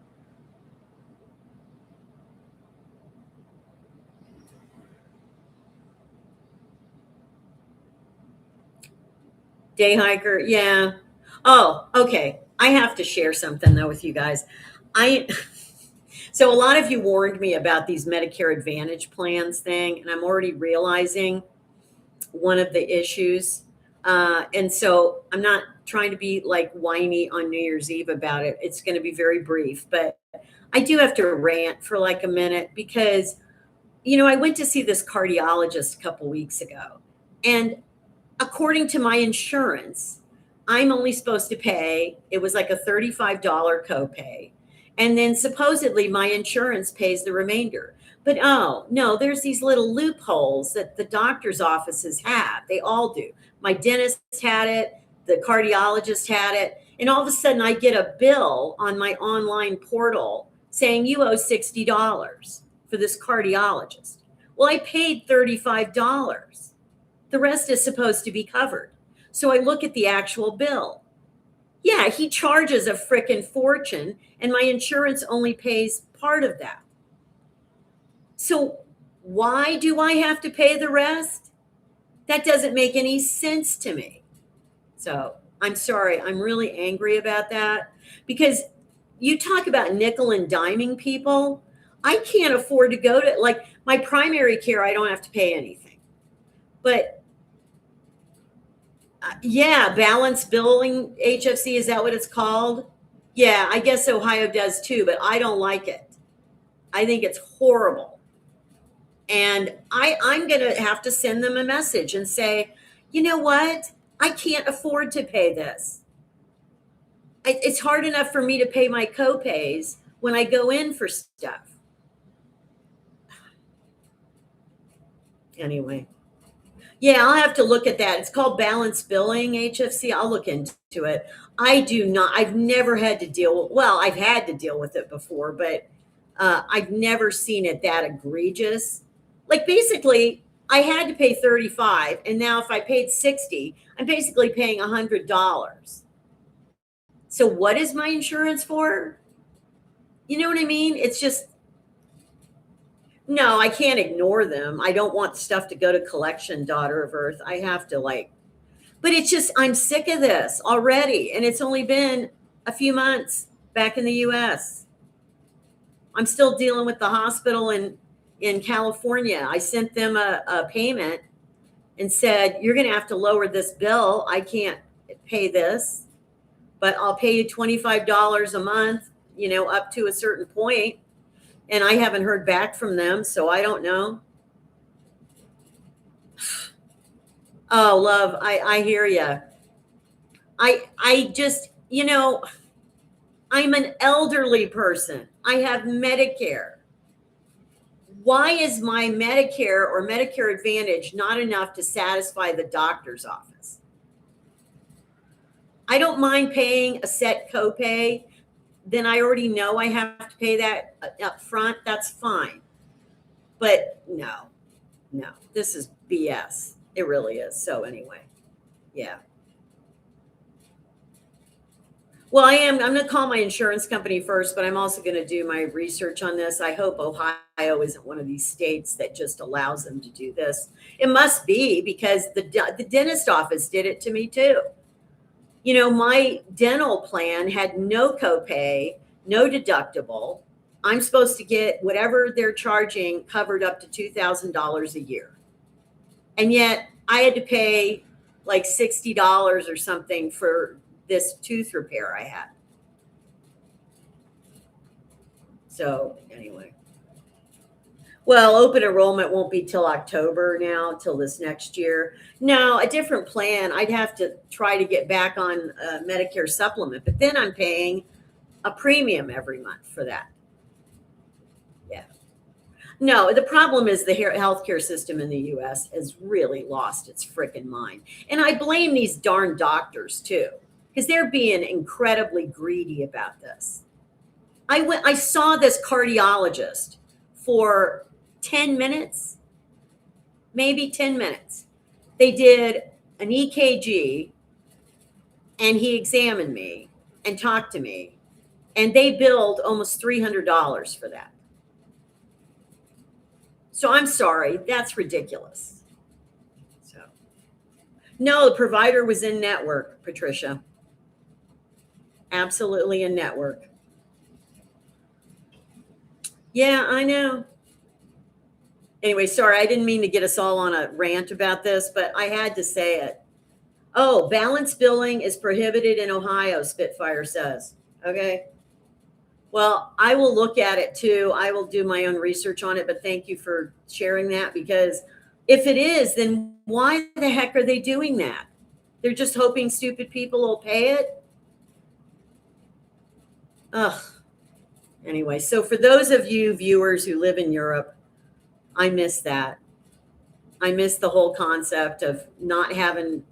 S1: Day hiker, yeah. Oh, okay. I have to share something though with you guys. I so a lot of you warned me about these Medicare Advantage plans thing, and I'm already realizing one of the issues. And so I'm not trying to be like whiny on New Year's Eve about it. It's going to be very brief, but I do have to rant for like a minute because, I went to see this cardiologist a couple weeks ago, and according to my insurance, I'm only supposed to pay, it was like a $35 copay. And then supposedly my insurance pays the remainder. But oh, no, there's these little loopholes that the doctor's offices have. They all do. My dentist had it, the cardiologist had it. And all of a sudden I get a bill on my online portal saying you owe $60 for this cardiologist. Well, I paid $35. The rest is supposed to be covered. So I look at the actual bill. Yeah, he charges a frickin' fortune, and my insurance only pays part of that. So why do I have to pay the rest? That doesn't make any sense to me. So I'm sorry. I'm really angry about that because you talk about nickel and diming people. I can't afford to go to, like, my primary care, I don't have to pay anything. But yeah, balance billing HFC, is that what it's called? Yeah, I guess Ohio does too, but I don't like it. I think it's horrible. And I'm going to have to send them a message and say, you know what? I can't afford to pay this. It's hard enough for me to pay my copays when I go in for stuff. Anyway. Yeah, I'll have to look at that. It's called balance billing, HFC. I'll look into it. I've never had to I've had to deal with it before, but I've never seen it that egregious. Like basically, I had to pay 35, and now if I paid 60, I'm basically paying $100. So what is my insurance for? You know what I mean? It's just, no, I can't ignore them. I don't want stuff to go to collection, Daughter of Earth. I have to but it's just, I'm sick of this already. And it's only been a few months back in the US. I'm still dealing with the hospital in California. I sent them a payment and said, you're going to have to lower this bill. I can't pay this, but I'll pay you $25 a month, up to a certain point. And I haven't heard back from them, so I don't know. Oh, love, I hear you. I just, I'm an elderly person. I have Medicare. Why is my Medicare or Medicare Advantage not enough to satisfy the doctor's office? I don't mind paying a set copay. Then I already know I have to pay that up front. That's fine. But no, No, this is BS. It really is. So anyway, yeah. Well, I'm going to call my insurance company first, but I'm also going to do my research on this. I hope Ohio isn't one of these states that just allows them to do this. It must be, because the dentist office did it to me too. You know, my dental plan had no copay, no deductible. I'm supposed to get whatever they're charging covered up to $2,000 a year. And yet I had to pay like $60 or something for this tooth repair I had. So anyway, well, open enrollment won't be till October now, till this next year. Now, a different plan, I'd have to try to get back on Medicare supplement, but then I'm paying a premium every month for that. Yeah. No, the problem is the healthcare system in the US has really lost its frickin' mind. And I blame these darn doctors too, because they're being incredibly greedy about this. I saw this cardiologist for 10 minutes, maybe 10 minutes. They did an EKG and he examined me and talked to me, and they billed almost $300 for that. So I'm sorry, that's ridiculous. So, no, the provider was in network, Patricia. Absolutely in network. Yeah, I know. Anyway, sorry, I didn't mean to get us all on a rant about this, but I had to say it. Oh, balance billing is prohibited in Ohio, Spitfire says. Okay. Well, I will look at it too. I will do my own research on it, but thank you for sharing that, because if it is, then why the heck are they doing that? They're just hoping stupid people will pay it. Ugh. Anyway, so for those of you viewers who live in Europe, I miss that. I miss the whole concept of not having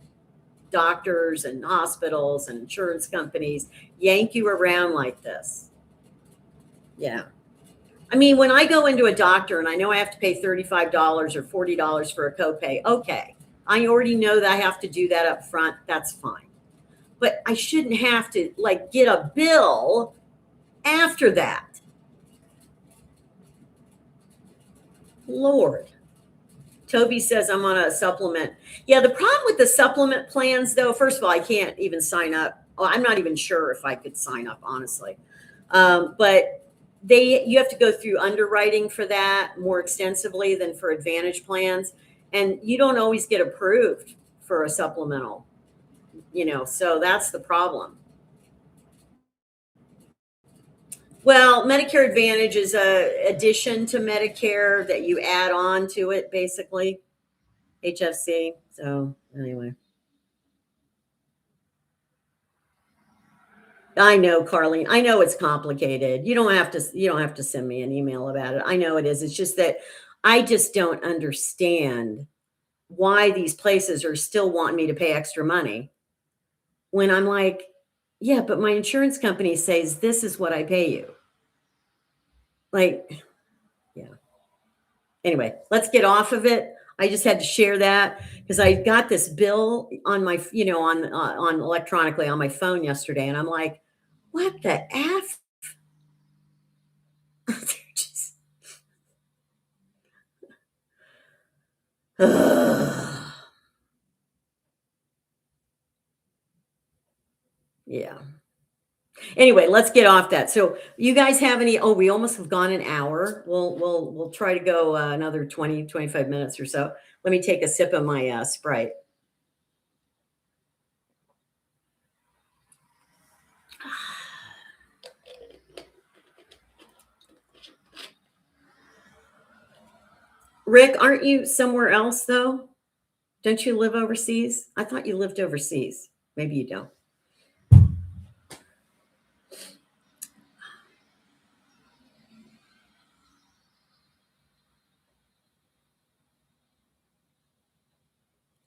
S1: doctors and hospitals and insurance companies yank you around like this. Yeah. I mean, when I go into a doctor and I know I have to pay $35 or $40 for a copay, okay. I already know that I have to do that up front. That's fine. But I shouldn't have to like get a bill after that. Lord. Toby says I'm on a supplement. Yeah, the problem with the supplement plans, though, first of all, I can't even sign up. Oh, I'm not even sure if I could sign up, honestly. But you have to go through underwriting for that more extensively than for Advantage plans. And you don't always get approved for a supplemental, so that's the problem. Well, Medicare Advantage is a addition to Medicare that you add on to it, basically. HFC. So anyway. I know, Carlene. I know it's complicated. You don't have to send me an email about it. I know it is. It's just that I just don't understand why these places are still wanting me to pay extra money when I'm like, yeah, but my insurance company says this is what I pay you. Like, yeah. Anyway, let's get off of it. I just had to share that because I got this bill on my, on electronically on my phone yesterday, and I'm like, what the F? Just, yeah. Anyway, let's get off that. So you guys have any, we almost have gone an hour. We'll try to go another 20, 25 minutes or so. Let me take a sip of my Sprite. Rick, aren't you somewhere else though? Don't you live overseas? I thought you lived overseas. Maybe you don't.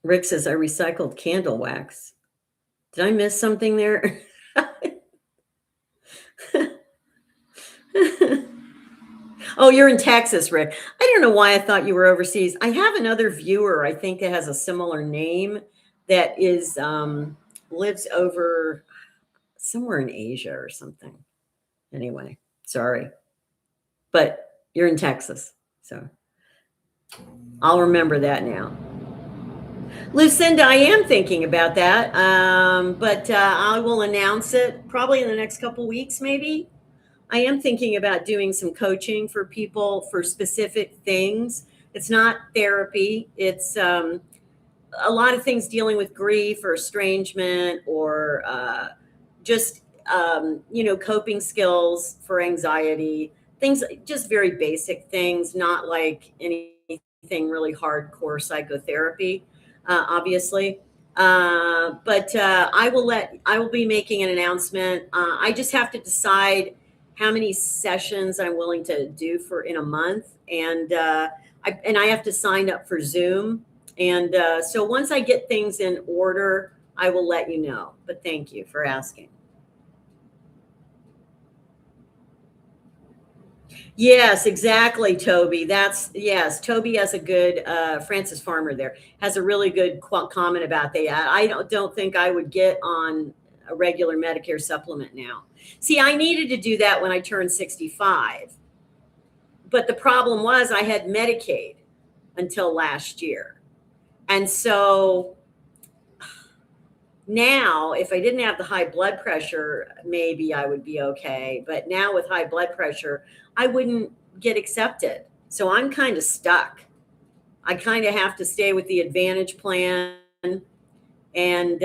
S1: Rick says, I recycled candle wax. Did I miss something there? Oh, you're in Texas, Rick. I don't know why I thought you were overseas. I have another viewer, I think, that has a similar name that is lives over somewhere in Asia or something. Anyway, sorry. But you're in Texas, so I'll remember that now. Lucinda, I am thinking about that, but I will announce it probably in the next couple weeks, maybe. I am thinking about doing some coaching for people for specific things. It's not therapy. It's a lot of things dealing with grief or estrangement or just, coping skills for anxiety, things, just very basic things, not like anything really hardcore psychotherapy, obviously. But I will be making an announcement. I just have to decide how many sessions I'm willing to do for in a month, and I have to sign up for Zoom. And so once I get things in order, I will let you know. But thank you for asking. Yes, exactly, Toby. Yes, Toby has a good, Francis Farmer there has a really good comment about that. I don't think I would get on a regular Medicare supplement now. See, I needed to do that when I turned 65. But the problem was I had Medicaid until last year. And so now, if I didn't have the high blood pressure, maybe I would be okay. But now with high blood pressure, I wouldn't get accepted. So I'm kind of stuck. I kind of have to stay with the Advantage plan and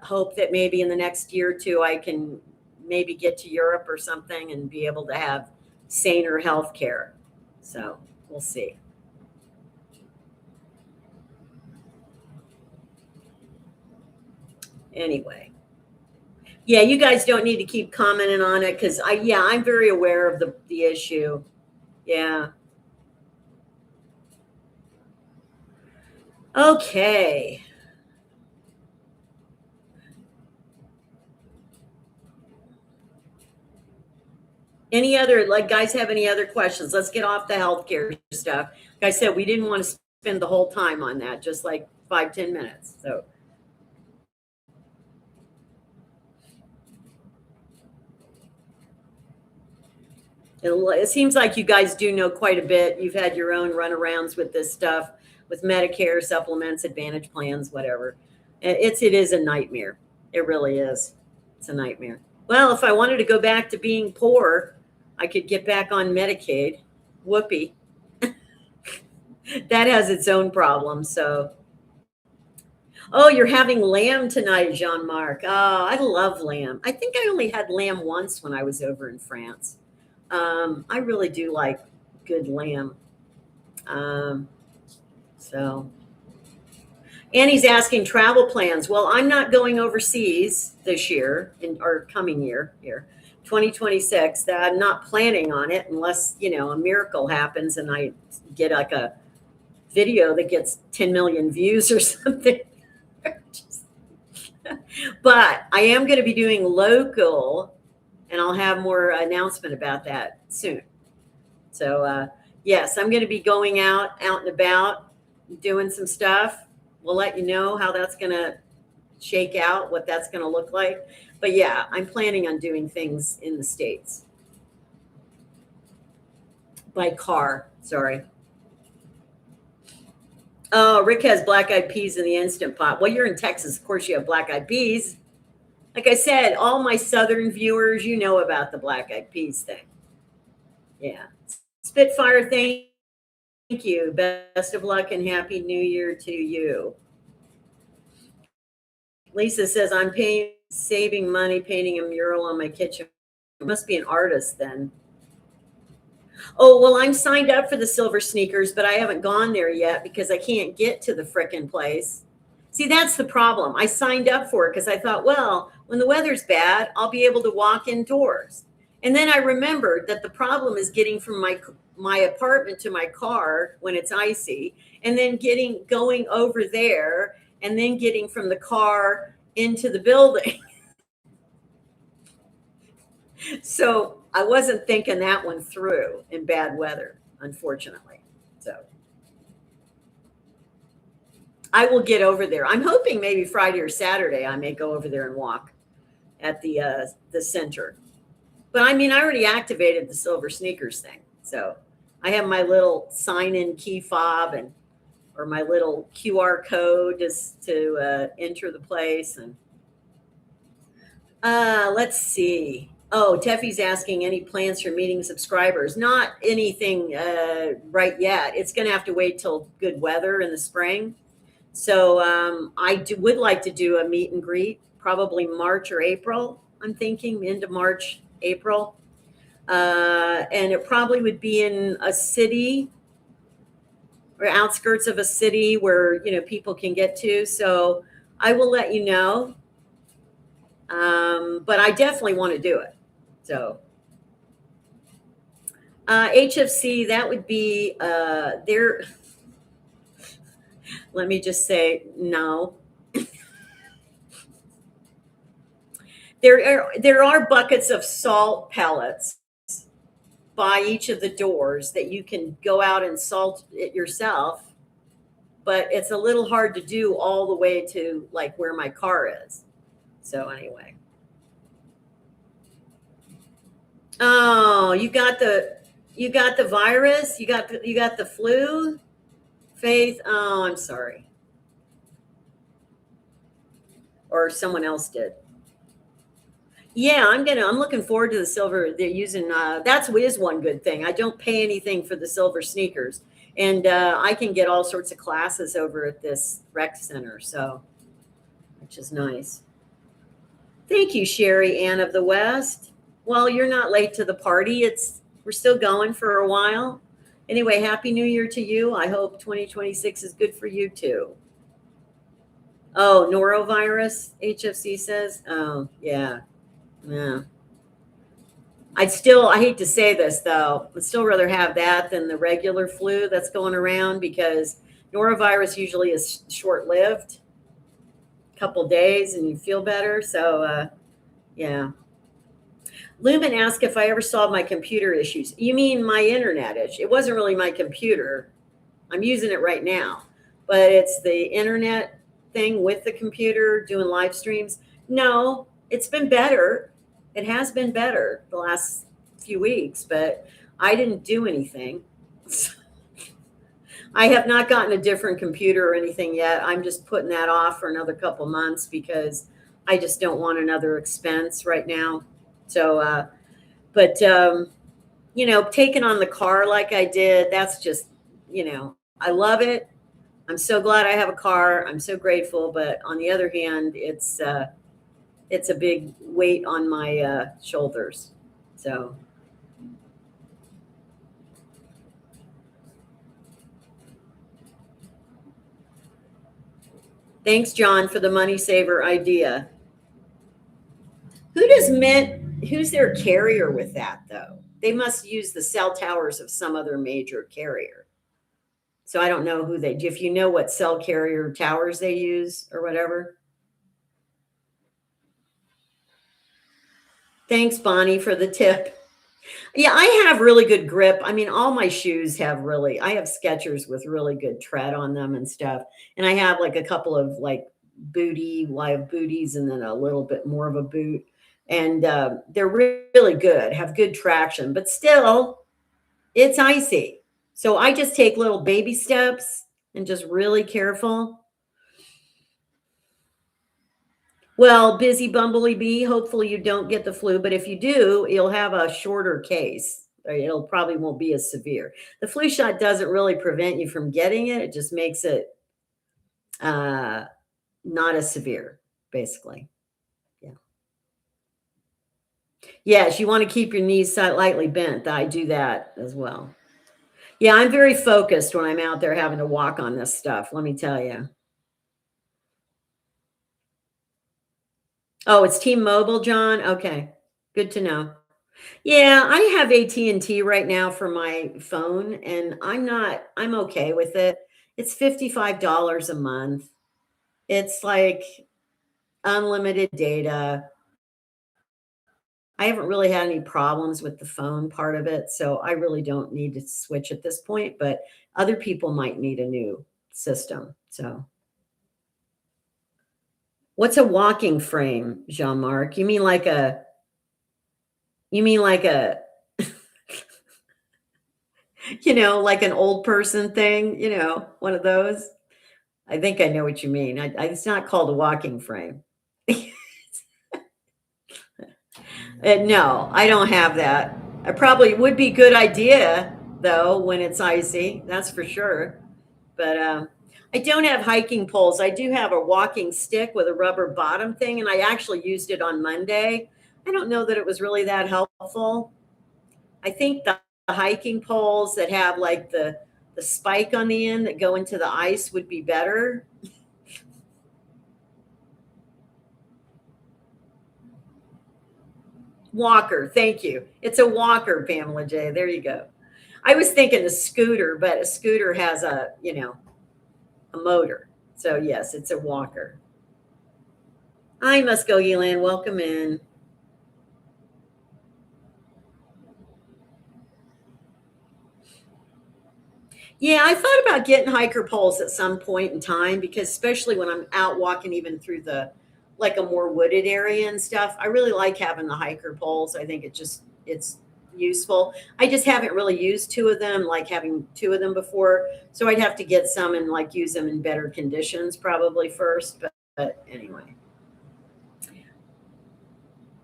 S1: hope that maybe in the next year or two, I can maybe get to Europe or something and be able to have saner health care. So we'll see. Anyway. Yeah, you guys don't need to keep commenting on it because I'm very aware of the issue. Yeah. Okay. Any other, like, guys have any other questions? Let's get off the healthcare stuff. Like I said, we didn't want to spend the whole time on that, just like 5-10 minutes. So it seems like you guys do know quite a bit. You've had your own runarounds with this stuff, with Medicare, supplements, Advantage plans, whatever. It is a nightmare. It really is. It's a nightmare. Well, if I wanted to go back to being poor, I could get back on Medicaid. Whoopee. That has its own problems. So, oh, you're having lamb tonight, Jean-Marc. Oh, I love lamb. I think I only had lamb once when I was over in France. I really do like good lamb. Um, so, Annie's asking travel plans. Well, I'm not going overseas this year or coming year here, 2026. That I'm not planning on it unless a miracle happens and I get like a video that gets 10 million views or something. But I am going to be doing local, and I'll have more announcement about that soon. So yes, I'm going to be going out and about, doing some stuff. We'll let you know how that's going to shake out, what that's going to look like. But yeah, I'm planning on doing things in the States. By car, sorry. Oh, Rick has black-eyed peas in the Instant Pot. Well, you're in Texas. Of course, you have black-eyed peas. Like I said, all my Southern viewers, you know about the black-eyed peas thing. Yeah. Spitfire, thank you. Best of luck and Happy New Year to you. Lisa says, I'm saving money painting a mural on my kitchen. Must be an artist then. Oh, well, I'm signed up for the Silver Sneakers, but I haven't gone there yet because I can't get to the frickin' place. See, that's the problem. I signed up for it because I thought, well, when the weather's bad, I'll be able to walk indoors. And then I remembered that the problem is getting from my apartment to my car when it's icy, and then going over there, and then getting from the car into the building. So I wasn't thinking that one through in bad weather, unfortunately. So I will get over there. I'm hoping maybe Friday or Saturday I may go over there and walk at the center. But I mean, I already activated the silver sneakers thing, so I have my little sign-in key fob and or my little QR code just to enter the place. And let's see. Oh, Teffy's asking any plans for meeting subscribers. Not anything right yet. It's going to have to wait till good weather in the spring. So would like to do a meet and greet, probably March or April. I'm thinking into March, April. And it probably would be in a city or outskirts of a city where, people can get to. So I will let you know. But I definitely want to do it. So HFC, that would be there. Let me just say no. There are buckets of salt pellets by each of the doors that you can go out and salt it yourself, but it's a little hard to do all the way to like where my car is. So anyway. Oh, you got the virus? You got the flu? Faith? Oh, I'm sorry. Or someone else did. Yeah, I'm looking forward to the silver. They're using is one good thing. I don't pay anything for the silver sneakers, and I can get all sorts of classes over at this rec center, so which is nice. Thank you, Sherry Ann of the West. Well, you're not late to the party. We're still going for a while. Anyway, Happy New Year to you. I hope 2026 is good for you too. Oh, norovirus, HFC says. Oh, yeah. Yeah. I hate to say this though, I'd still rather have that than the regular flu that's going around because norovirus usually is short lived, a couple days and you feel better. So, yeah. Lumen asked if I ever solved my computer issues. You mean my internet issue? It wasn't really my computer. I'm using it right now, but it's the internet thing with the computer doing live streams. No, it's been better. It has been better the last few weeks, but I didn't do anything. I have not gotten a different computer or anything yet. I'm just putting that off for another couple months because I just don't want another expense right now. So, but taking on the car like I did, that's just, I love it. I'm so glad I have a car. I'm so grateful. But on the other hand, it's a big weight on my shoulders. So. Thanks, John, for the money saver idea. Who's their carrier with that, though? They must use the cell towers of some other major carrier. So I don't know if you know what cell carrier towers they use or whatever. Thanks, Bonnie, for the tip. Yeah, I have really good grip. I mean, all my shoes I have Skechers with really good tread on them and stuff. And I have like a couple of like live booties and then a little bit more of a boot. And they're really good, have good traction, but still it's icy. So I just take little baby steps and just really careful. Well, busy bumblebee bee, hopefully you don't get the flu, but if you do, you'll have a shorter case. It'll probably won't be as severe. The flu shot doesn't really prevent you from getting it. It just makes it not as severe, basically. Yeah. Yes, you want to keep your knees slightly bent. I do that as well. Yeah, I'm very focused when I'm out there having to walk on this stuff, let me tell you. Oh, it's T-Mobile, John? Okay, good to know. Yeah, I have AT&T right now for my phone, and I'm okay with it. It's $55 a month. It's like unlimited data. I haven't really had any problems with the phone part of it, so I really don't need to switch at this point, but other people might need a new system. So, what's a walking frame, Jean-Marc? You mean like a like an old person thing, one of those? I think I know what you mean. It's not called a walking frame. No, I don't have that. I probably would be a good idea though when it's icy. That's for sure. But I don't have hiking poles. I do have a walking stick with a rubber bottom thing, and I actually used it on Monday. I don't know that it was really that helpful. I think the hiking poles that have like the spike on the end that go into the ice would be better. Walker, thank you. It's a walker, Pamela J. There you go. I was thinking a scooter, but a scooter has a motor. So yes, it's a walker. Hi, Muskogee Land. Welcome in. Yeah, I thought about getting hiker poles at some point in time because especially when I'm out walking even through the like a more wooded area and stuff, I really like having the hiker poles. I think it's useful. I just haven't really used two of them, like having two of them before. So I'd have to get some and like use them in better conditions probably first. But anyway.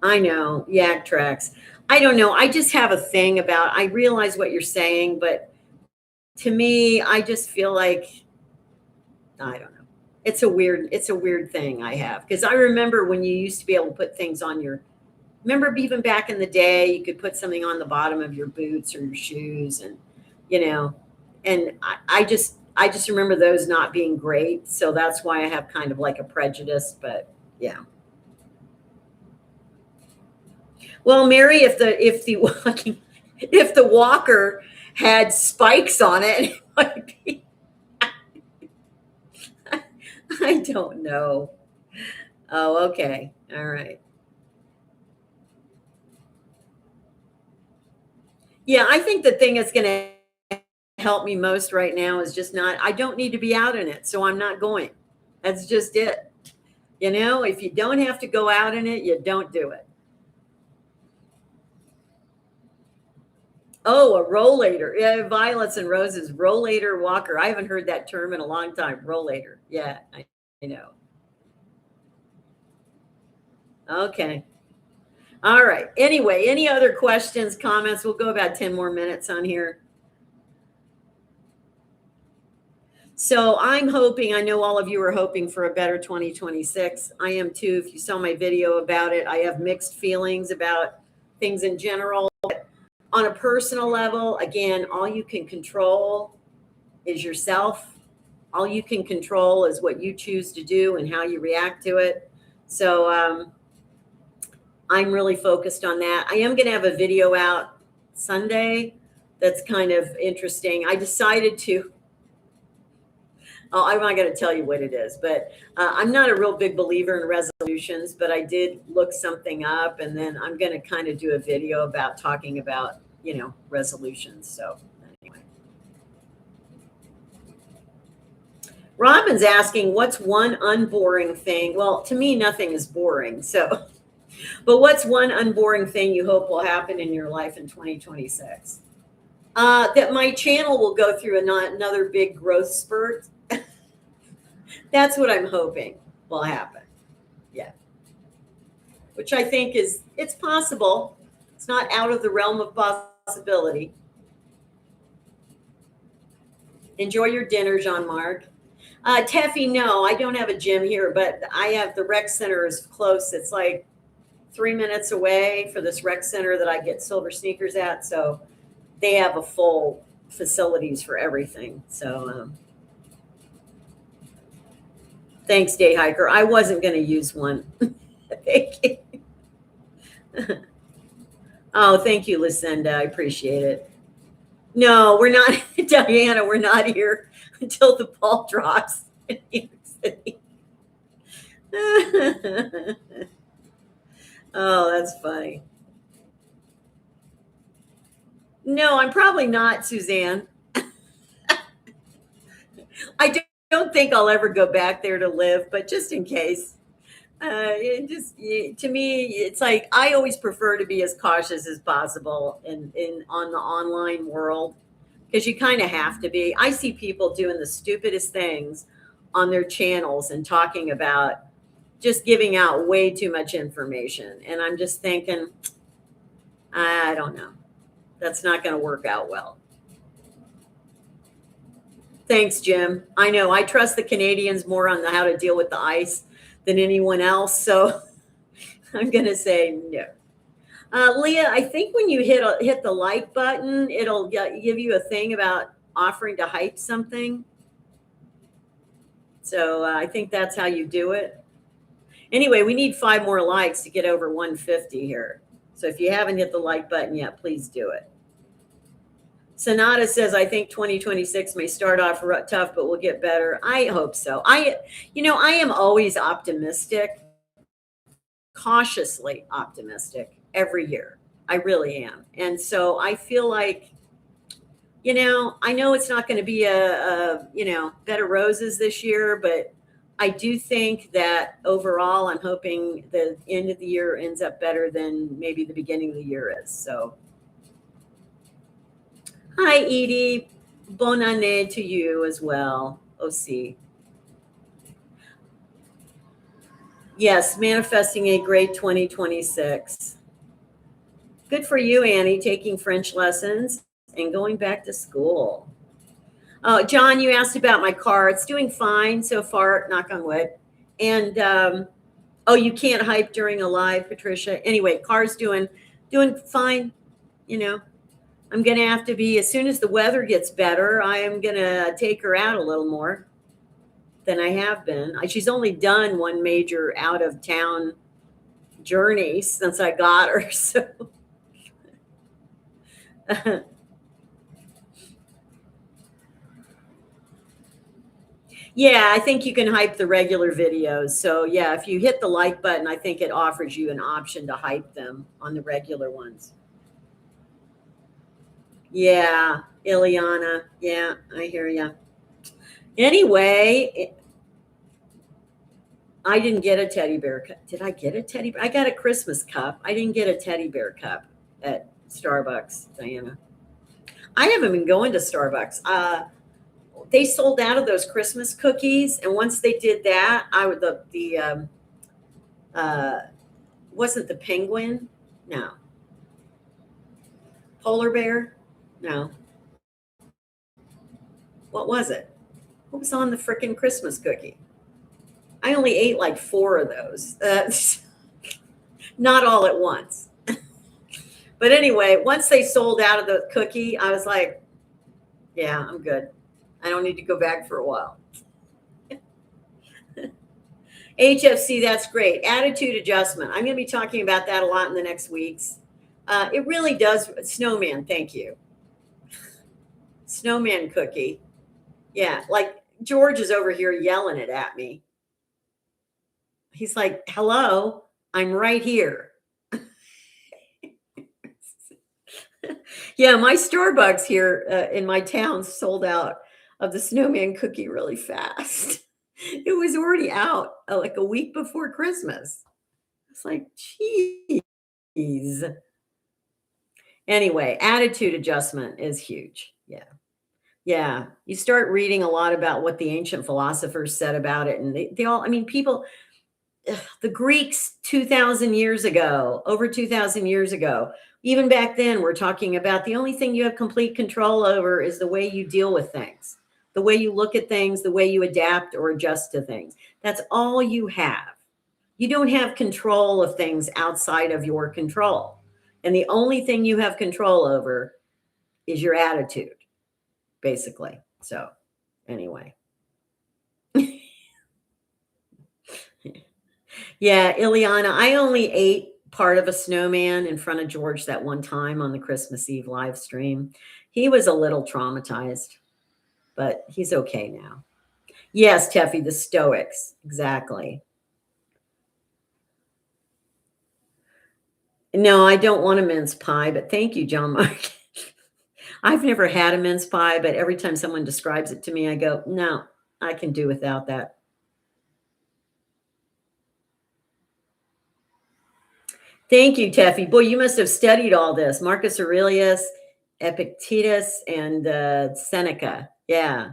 S1: I know, yak tracks. I don't know. I just have a thing about I realize what you're saying, but to me, I just feel like I don't know. It's a weird thing I have because I remember when you used to be able to put things on your remember even back in the day you could put something on the bottom of your boots or your shoes and you know and I just remember those not being great. So that's why I have kind of like a prejudice, but yeah. Well, Mary, if the walking if the walker had spikes on it, it might be I don't know. Oh, okay. All right. Yeah, I think the thing that's going to help me most right now is just not, I don't need to be out in it. So I'm not going. That's just it. If you don't have to go out in it, you don't do it. Oh, a rollator. Yeah, violets and roses. Rollator walker. I haven't heard that term in a long time. Rollator. Yeah, I know. Okay. All right. Anyway, any other questions, comments? We'll go about 10 more minutes on here. So I'm hoping, I know all of you are hoping for a better 2026. I am too. If you saw my video about it, I have mixed feelings about things in general. On a personal level, again, all you can control is yourself. All you can control is what you choose to do and how you react to it. So I'm really focused on that. I am going to have a video out Sunday that's kind of interesting. I decided to Oh, I'm not going to tell you what it is, but I'm not a real big believer in resolutions, but I did look something up and then I'm going to kind of do a video about talking about, resolutions. So anyway, Robin's asking, what's one unboring thing? Well, to me, nothing is boring. So, but what's one unboring thing you hope will happen in your life in 2026? That my channel will go through another big growth spurt. That's what I'm hoping will happen. Yeah. Which I think it's possible. It's not out of the realm of possibility. Enjoy your dinner, Jean-Marc. Teffy, no, I don't have a gym here, but I have the rec center is close. It's like 3 minutes away for this rec center that I get silver sneakers at. So they have a full facilities for everything. So thanks, Day Hiker. I wasn't going to use one. Thank you. Oh, thank you, Lucinda. I appreciate it. No, we're not, Diana, we're not here until the ball drops in New York City. Oh, that's funny. No, I'm probably not, Suzanne. I don't think I'll ever go back there to live, but just in case. To me, it's like I always prefer to be as cautious as possible in on the online world because you kind of have to be. I see people doing the stupidest things on their channels and talking about just giving out way too much information, and I'm just thinking, I don't know, that's not going to work out well. Thanks, Jim. I know I trust the Canadians more on how to deal with the ice than anyone else, so I'm going to say no. Leah, I think when you hit the like button, it'll give you a thing about offering to hype something. So I think that's how you do it. Anyway, we need 5 more likes to get over 150 here. So if you haven't hit the like button yet, please do it. Sonata says, I think 2026 may start off tough, but we'll get better. I hope so. I am always optimistic, cautiously optimistic every year. I really am. And so I feel like, I know it's not going to be a bed of roses this year, but I do think that overall, I'm hoping the end of the year ends up better than maybe the beginning of the year is. So, hi, Edie. Bonne année to you as well. OC. Yes, manifesting a great 2026. Good for you, Annie, taking French lessons and going back to school. Oh, John, you asked about my car. It's doing fine so far, knock on wood. And you can't hype during a live, Patricia. Anyway, car's doing fine. I'm gonna have to be, as soon as the weather gets better, I am gonna take her out a little more than I have been. She's only done one major out of town journey since I got her. So yeah, I think you can hype the regular videos. So yeah, if you hit the like button, I think it offers you an option to hype them on the regular ones. Yeah, Ileana. Yeah, I hear you. Anyway, I didn't get a teddy bear cup. Did I get a teddy bear? I got a Christmas cup. I didn't get a teddy bear cup at Starbucks, Diana. I haven't been going to Starbucks. They sold out of those Christmas cookies, and once they did that, I would wasn't the penguin? No. Polar bear? No. What was it? What was on the frickin' Christmas cookie? I only ate like 4 of those. Not all at once. But anyway, once they sold out of the cookie, I was like, yeah, I'm good. I don't need to go back for a while. HFC, that's great. Attitude adjustment. I'm going to be talking about that a lot in the next weeks. It really does. Snowman, thank you. Snowman cookie. Yeah, like George is over here yelling it at me. He's like, hello, I'm right here. Yeah, my Starbucks here in my town sold out of the snowman cookie really fast. It was already out like a week before Christmas. It's like, geez. Anyway, attitude adjustment is huge. Yeah. Yeah. You start reading a lot about what the ancient philosophers said about it. And they all, people, the Greeks 2,000 years ago, over 2,000 years ago, even back then, we're talking about the only thing you have complete control over is the way you deal with things, the way you look at things, the way you adapt or adjust to things. That's all you have. You don't have control of things outside of your control. And the only thing you have control over is your attitude, basically. So, anyway. Yeah, Ileana, I only ate part of a snowman in front of George that one time on the Christmas Eve live stream. He was a little traumatized, but he's okay now. Yes, Teffy, the Stoics. Exactly. No, I don't want a mince pie, but thank you, John Mark. I've never had a mince pie, but every time someone describes it to me, I go, no, I can do without that. Thank you, Teffy. Boy, you must have studied all this. Marcus Aurelius, Epictetus, and Seneca. Yeah,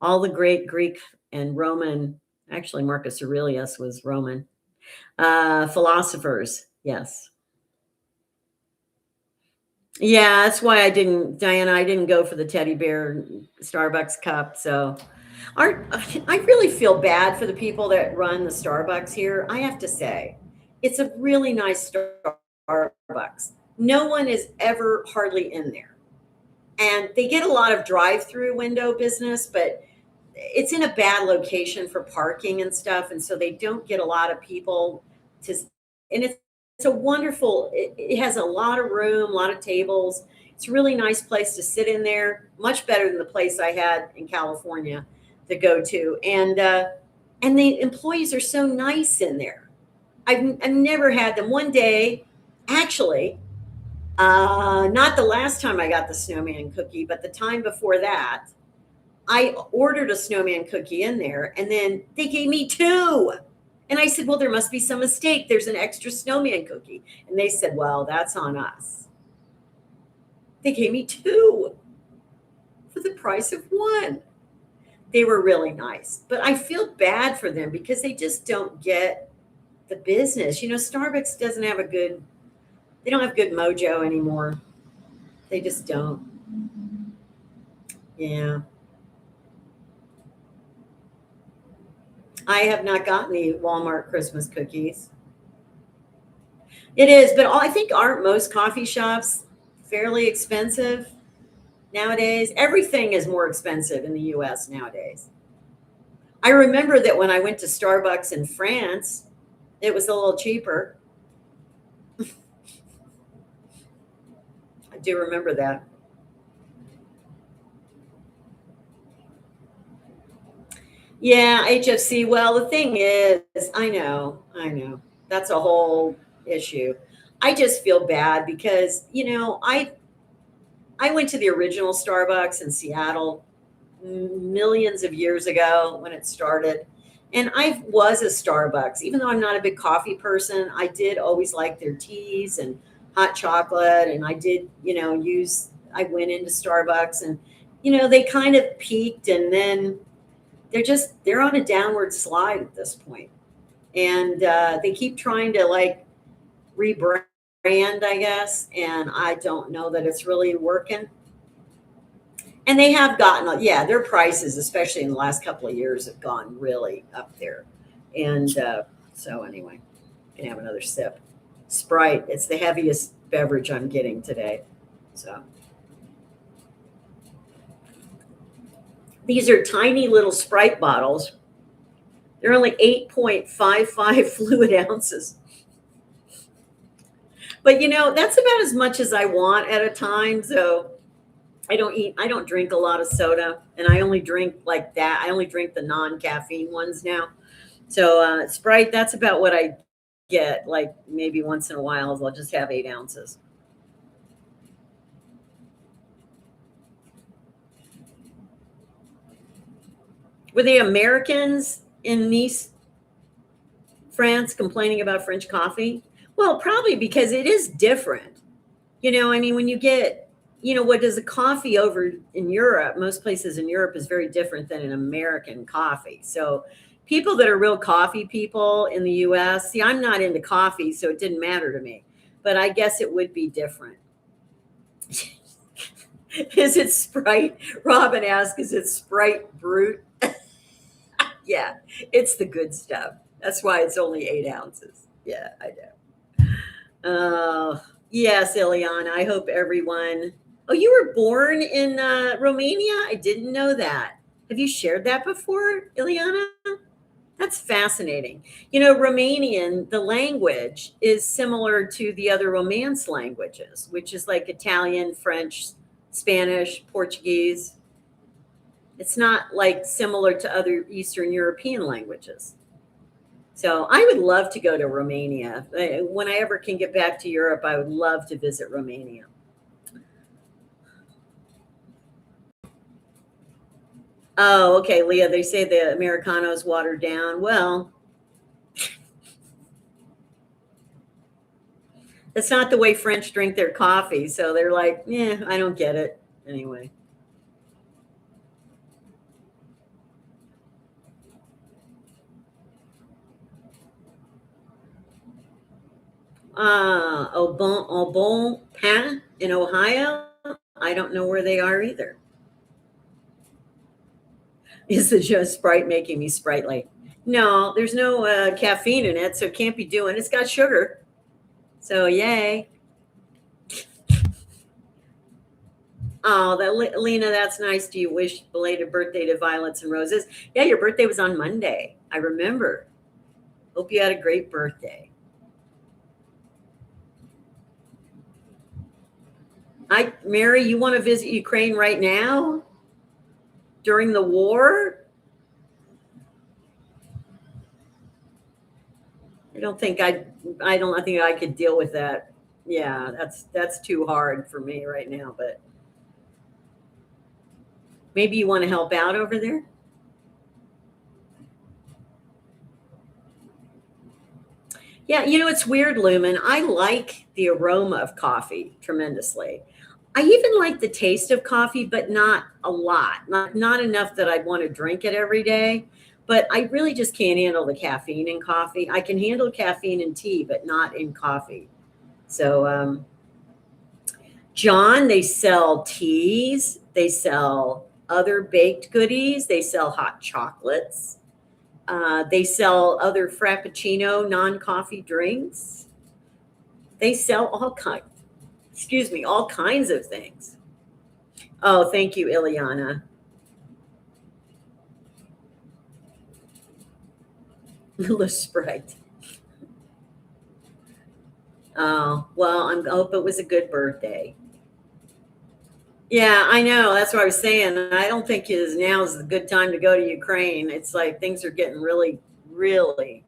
S1: all the great Greek and Roman. Actually, Marcus Aurelius was Roman. Philosophers. Yes. Yeah, that's why I didn't, Diana, I didn't go for the teddy bear Starbucks cup. So I really feel bad for the people that run the Starbucks here. I have to say, it's a really nice Starbucks. No one is ever hardly in there. And they get a lot of drive-through window business, but it's in a bad location for parking and stuff. And so they don't get a lot of people to, and it's a wonderful, it has a lot of room, a lot of tables. It's a really nice place to sit in there, much better than the place I had in California to go to. And the employees are so nice in there. I've never had them. One day, actually, not the last time I got the snowman cookie, but the time before that, I ordered a snowman cookie in there, and then they gave me two. And I said, well, there must be some mistake. There's an extra snowman cookie. And they said, well, that's on us. They gave me two for the price of one. They were really nice. But I feel bad for them because they just don't get the business. You know, Starbucks doesn't have they don't have good mojo anymore. They just don't. Yeah. I have not gotten the Walmart Christmas cookies. It is, but I think aren't most coffee shops fairly expensive nowadays? Everything is more expensive in the US nowadays. I remember that when I went to Starbucks in France, it was a little cheaper. I do remember that. Yeah, HFC. Well, the thing is, I know. That's a whole issue. I just feel bad because, I went to the original Starbucks in Seattle millions of years ago when it started. And I was a Starbucks. Even though I'm not a big coffee person, I did always like their teas and hot chocolate. And I did, I went into Starbucks and, they kind of peaked and then they're on a downward slide at this point. And they keep trying to like rebrand, I guess. And I don't know that it's really working. And they have gotten, yeah, their prices, especially in the last couple of years, have gone really up there. And so, anyway, can have another sip. Sprite, it's the heaviest beverage I'm getting today. So, these are tiny little Sprite bottles. They're only 8.55 fluid ounces. But, that's about as much as I want at a time. So, I don't drink a lot of soda, and I only drink like that. I only drink the non-caffeine ones now. So Sprite, that's about what I get. Like maybe once in a while, I'll just have 8 ounces. Were they Americans in Nice, France, complaining about French coffee? Well, probably because it is different. I mean, when you get what does a coffee over in Europe, most places in Europe is very different than an American coffee. So people that are real coffee people in the US, see, I'm not into coffee, so it didn't matter to me. But I guess it would be different. Is it Sprite? Robin asks, is it Sprite Brute? Yeah, it's the good stuff. That's why it's only 8 ounces. Yeah, I know. Yes, Ileana. I hope everyone. Oh, you were born in Romania? I didn't know that. Have you shared that before, Ileana? That's fascinating. Romanian, the language is similar to the other Romance languages, which is like Italian, French, Spanish, Portuguese. It's not like similar to other Eastern European languages. So I would love to go to Romania. When I ever can get back to Europe, I would love to visit Romania. Oh, okay, Leah, they say the Americano's watered down. Well, that's not the way French drink their coffee. So they're like, yeah, I don't get it. Anyway. Au Bon Pain in Ohio. I don't know where they are either. Is it just Sprite making me sprightly? No, there's no caffeine in it, so it can't be doing. It's got sugar. So yay. Oh, Lena, that's nice. Do you wish belated birthday to Violets and Roses? Yeah, your birthday was on Monday. I remember. Hope you had a great birthday. Mary, you want to visit Ukraine right now during the war? I think I could deal with that. Yeah, that's too hard for me right now, but maybe you want to help out over there? Yeah, it's weird, Lumen. I like the aroma of coffee tremendously. I even like the taste of coffee, but not a lot. Not enough that I'd want to drink it every day. But I really just can't handle the caffeine in coffee. I can handle caffeine in tea, but not in coffee. So, John, they sell teas, they sell other baked goodies, they sell hot chocolates, they sell other Frappuccino non coffee drinks. They sell all kinds of things. Oh, thank you, Ileana. Little Sprite. Oh, well, I hope it was a good birthday. Yeah, I know. That's what I was saying. I don't think now is a good time to go to Ukraine. It's like things are getting really, really,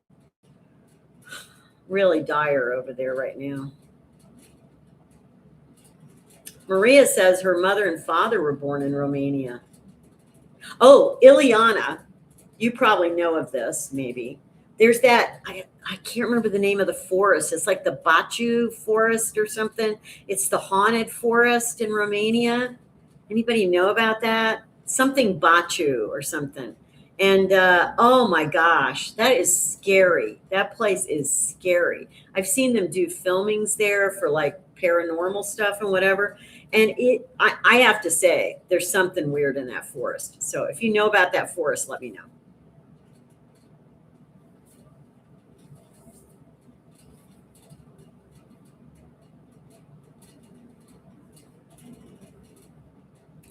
S1: really dire over there right now. Maria says her mother and father were born in Romania. Oh, Ileana, you probably know of this, maybe. There's I can't remember the name of the forest. It's like the Baciu forest or something. It's the haunted forest in Romania. Anybody know about that? Something Baciu or something. And oh my gosh, that is scary. That place is scary. I've seen them do filmings there for like paranormal stuff and whatever. And I have to say, there's something weird in that forest. So if you know about that forest, let me know.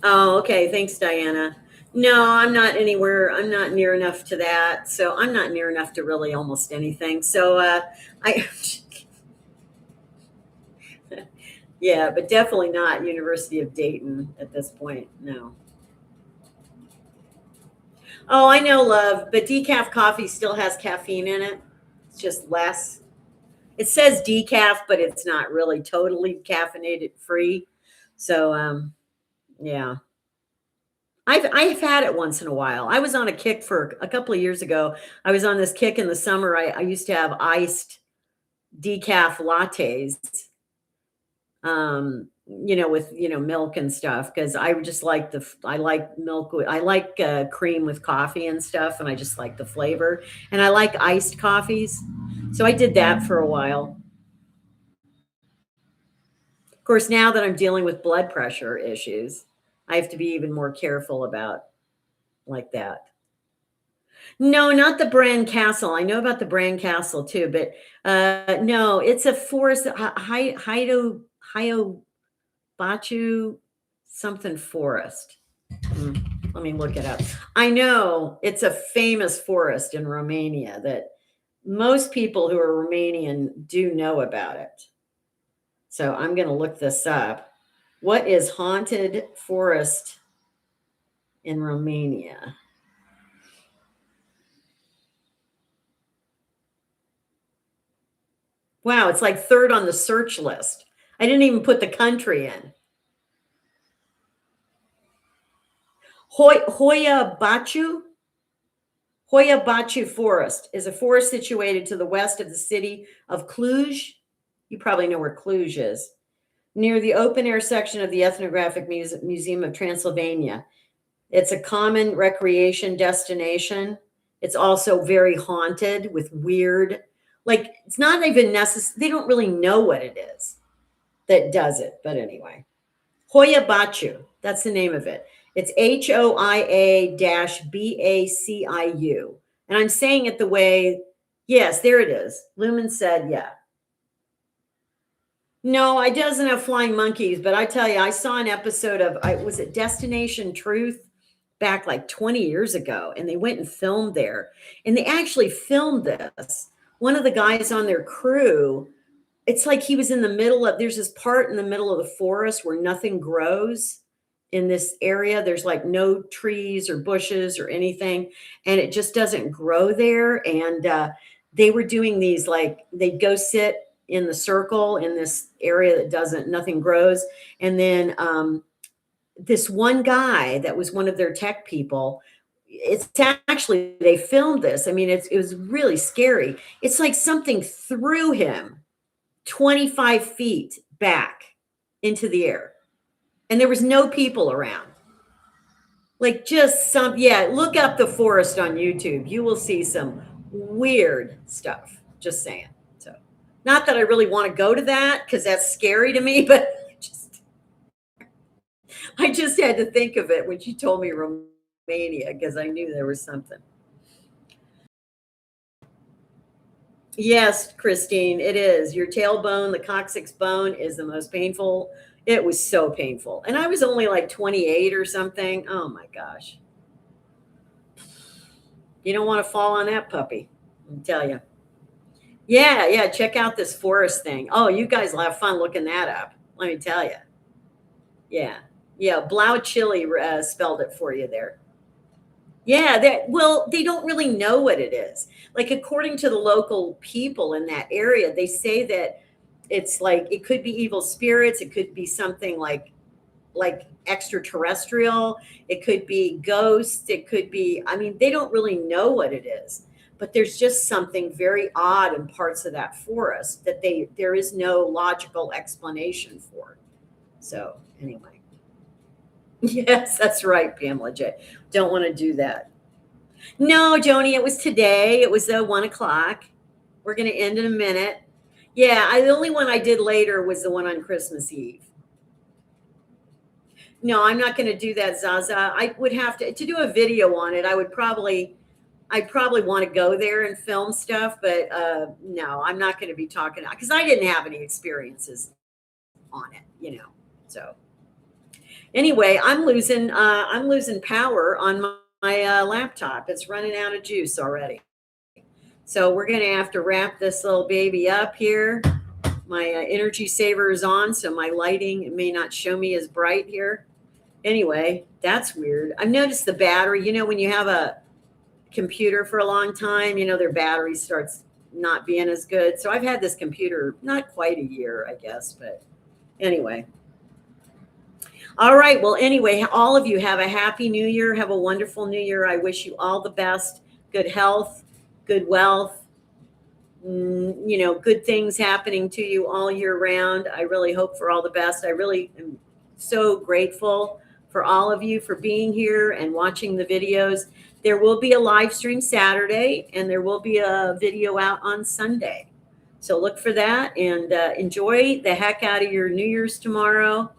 S1: Oh, okay. Thanks, Diana. No, I'm not anywhere. I'm not near enough to that. So I'm not near enough to really almost anything. So I, yeah, but definitely not University of Dayton at this point. No. Oh, I know, love, but decaf coffee still has caffeine in it. It's just less. It says decaf, but it's not really totally caffeinated free. So, yeah. I've had it once in a while. I was on a kick for a couple of years ago. I was on this kick in the summer. I used to have iced decaf lattes, with milk and stuff because I just like I like milk. I like cream with coffee and stuff, and I just like the flavor. And I like iced coffees, so I did that for a while. Of course, now that I'm dealing with blood pressure issues, I have to be even more careful about like that. No, not the Bran Castle. I know about the Bran Castle too, but no, it's a forest. Hyobachu something forest. Let me look it up. I know it's a famous forest in Romania that most people who are Romanian do know about it. So I'm going to look this up. What is haunted forest in Romania? Wow, it's like third on the search list. I didn't even put the country in. Hoya Baciu. Hoya Baciu Forest is a forest situated to the west of the city of Cluj. You probably know where Cluj is, near the open-air section of the Ethnographic Museum of Transylvania. It's a common recreation destination. It's also very haunted with weird, like, it's not even necessary. They don't really know what it is that does it. But anyway, Hoya Baciu, that's the name of it. It's HOIA-BACIU. And I'm saying it the way, yes, there it is. Lumen said, yeah. No, it doesn't have flying monkeys, but I tell you, I saw an episode of, was it Destination Truth back like 20 years ago, and they went and filmed there. And they actually filmed this. One of the guys on their crew, it's like he was in the middle of, there's this part in the middle of the forest where nothing grows in this area. There's like no trees or bushes or anything, and it just doesn't grow there. And they were doing these, like, they'd go sit in the circle in this area that nothing grows. And then this one guy that was one of their tech people, it's actually, they filmed this. I mean, it was really scary. It's like something threw him 25 feet back into the air, and there was no people around. Like, just look up the forest on YouTube. You will see some weird stuff. Just saying. So, not that I really want to go to that because that's scary to me, but I just had to think of it when she told me Romania because I knew there was something. Yes, Christine, it is. Your tailbone, the coccyx bone, is the most painful. It was so painful. And I was only like 28 or something. Oh my gosh. You don't want to fall on that puppy, I'll tell you. Yeah, check out this forest thing. Oh, you guys will have fun looking that up. Let me tell you. Yeah, Blau Chili spelled it for you there. Yeah, they don't really know what it is. Like, according to the local people in that area, they say that it's like, it could be evil spirits, it could be something like extraterrestrial, it could be ghosts, it could be, I mean, they don't really know what it is. But there's just something very odd in parts of that forest that there is no logical explanation for. So, anyway. Yes, that's right, Pamela J. Don't want to do that. No, Joni, it was today. It was 1 o'clock. We're going to end in a minute. Yeah, the only one I did later was the one on Christmas Eve. No, I'm not going to do that, Zaza. I would have to do a video on it. I'd probably want to go there and film stuff, but no, I'm not going to be talking, because I didn't have any experiences on it, So anyway, I'm losing power on my laptop. It's running out of juice already. So we're going to have to wrap this little baby up here. My energy saver is on, so my lighting may not show me as bright here. Anyway, that's weird. I've noticed the battery, when you have a computer for a long time, their battery starts not being as good. So I've had this computer not quite a year, I guess, but anyway. All right. Well, anyway, all of you have a happy new year. Have a wonderful new year. I wish you all the best, good health, good wealth, good things happening to you all year round. I really hope for all the best. I really am so grateful for all of you for being here and watching the videos. There will be a live stream Saturday, and there will be a video out on Sunday. So look for that, and enjoy the heck out of your New Year's tomorrow.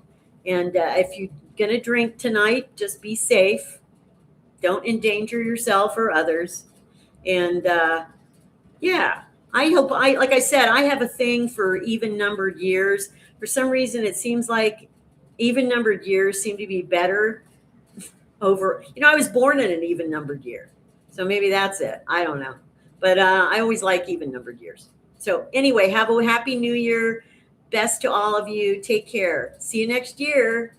S1: And if you're going to drink tonight, just be safe. Don't endanger yourself or others. And I hope, like I said, I have a thing for even numbered years. For some reason, it seems like even numbered years seem to be better over, I was born in an even numbered year. So maybe that's it. I don't know. But I always like even numbered years. So anyway, have a happy new year. Best to all of you. Take care. See you next year.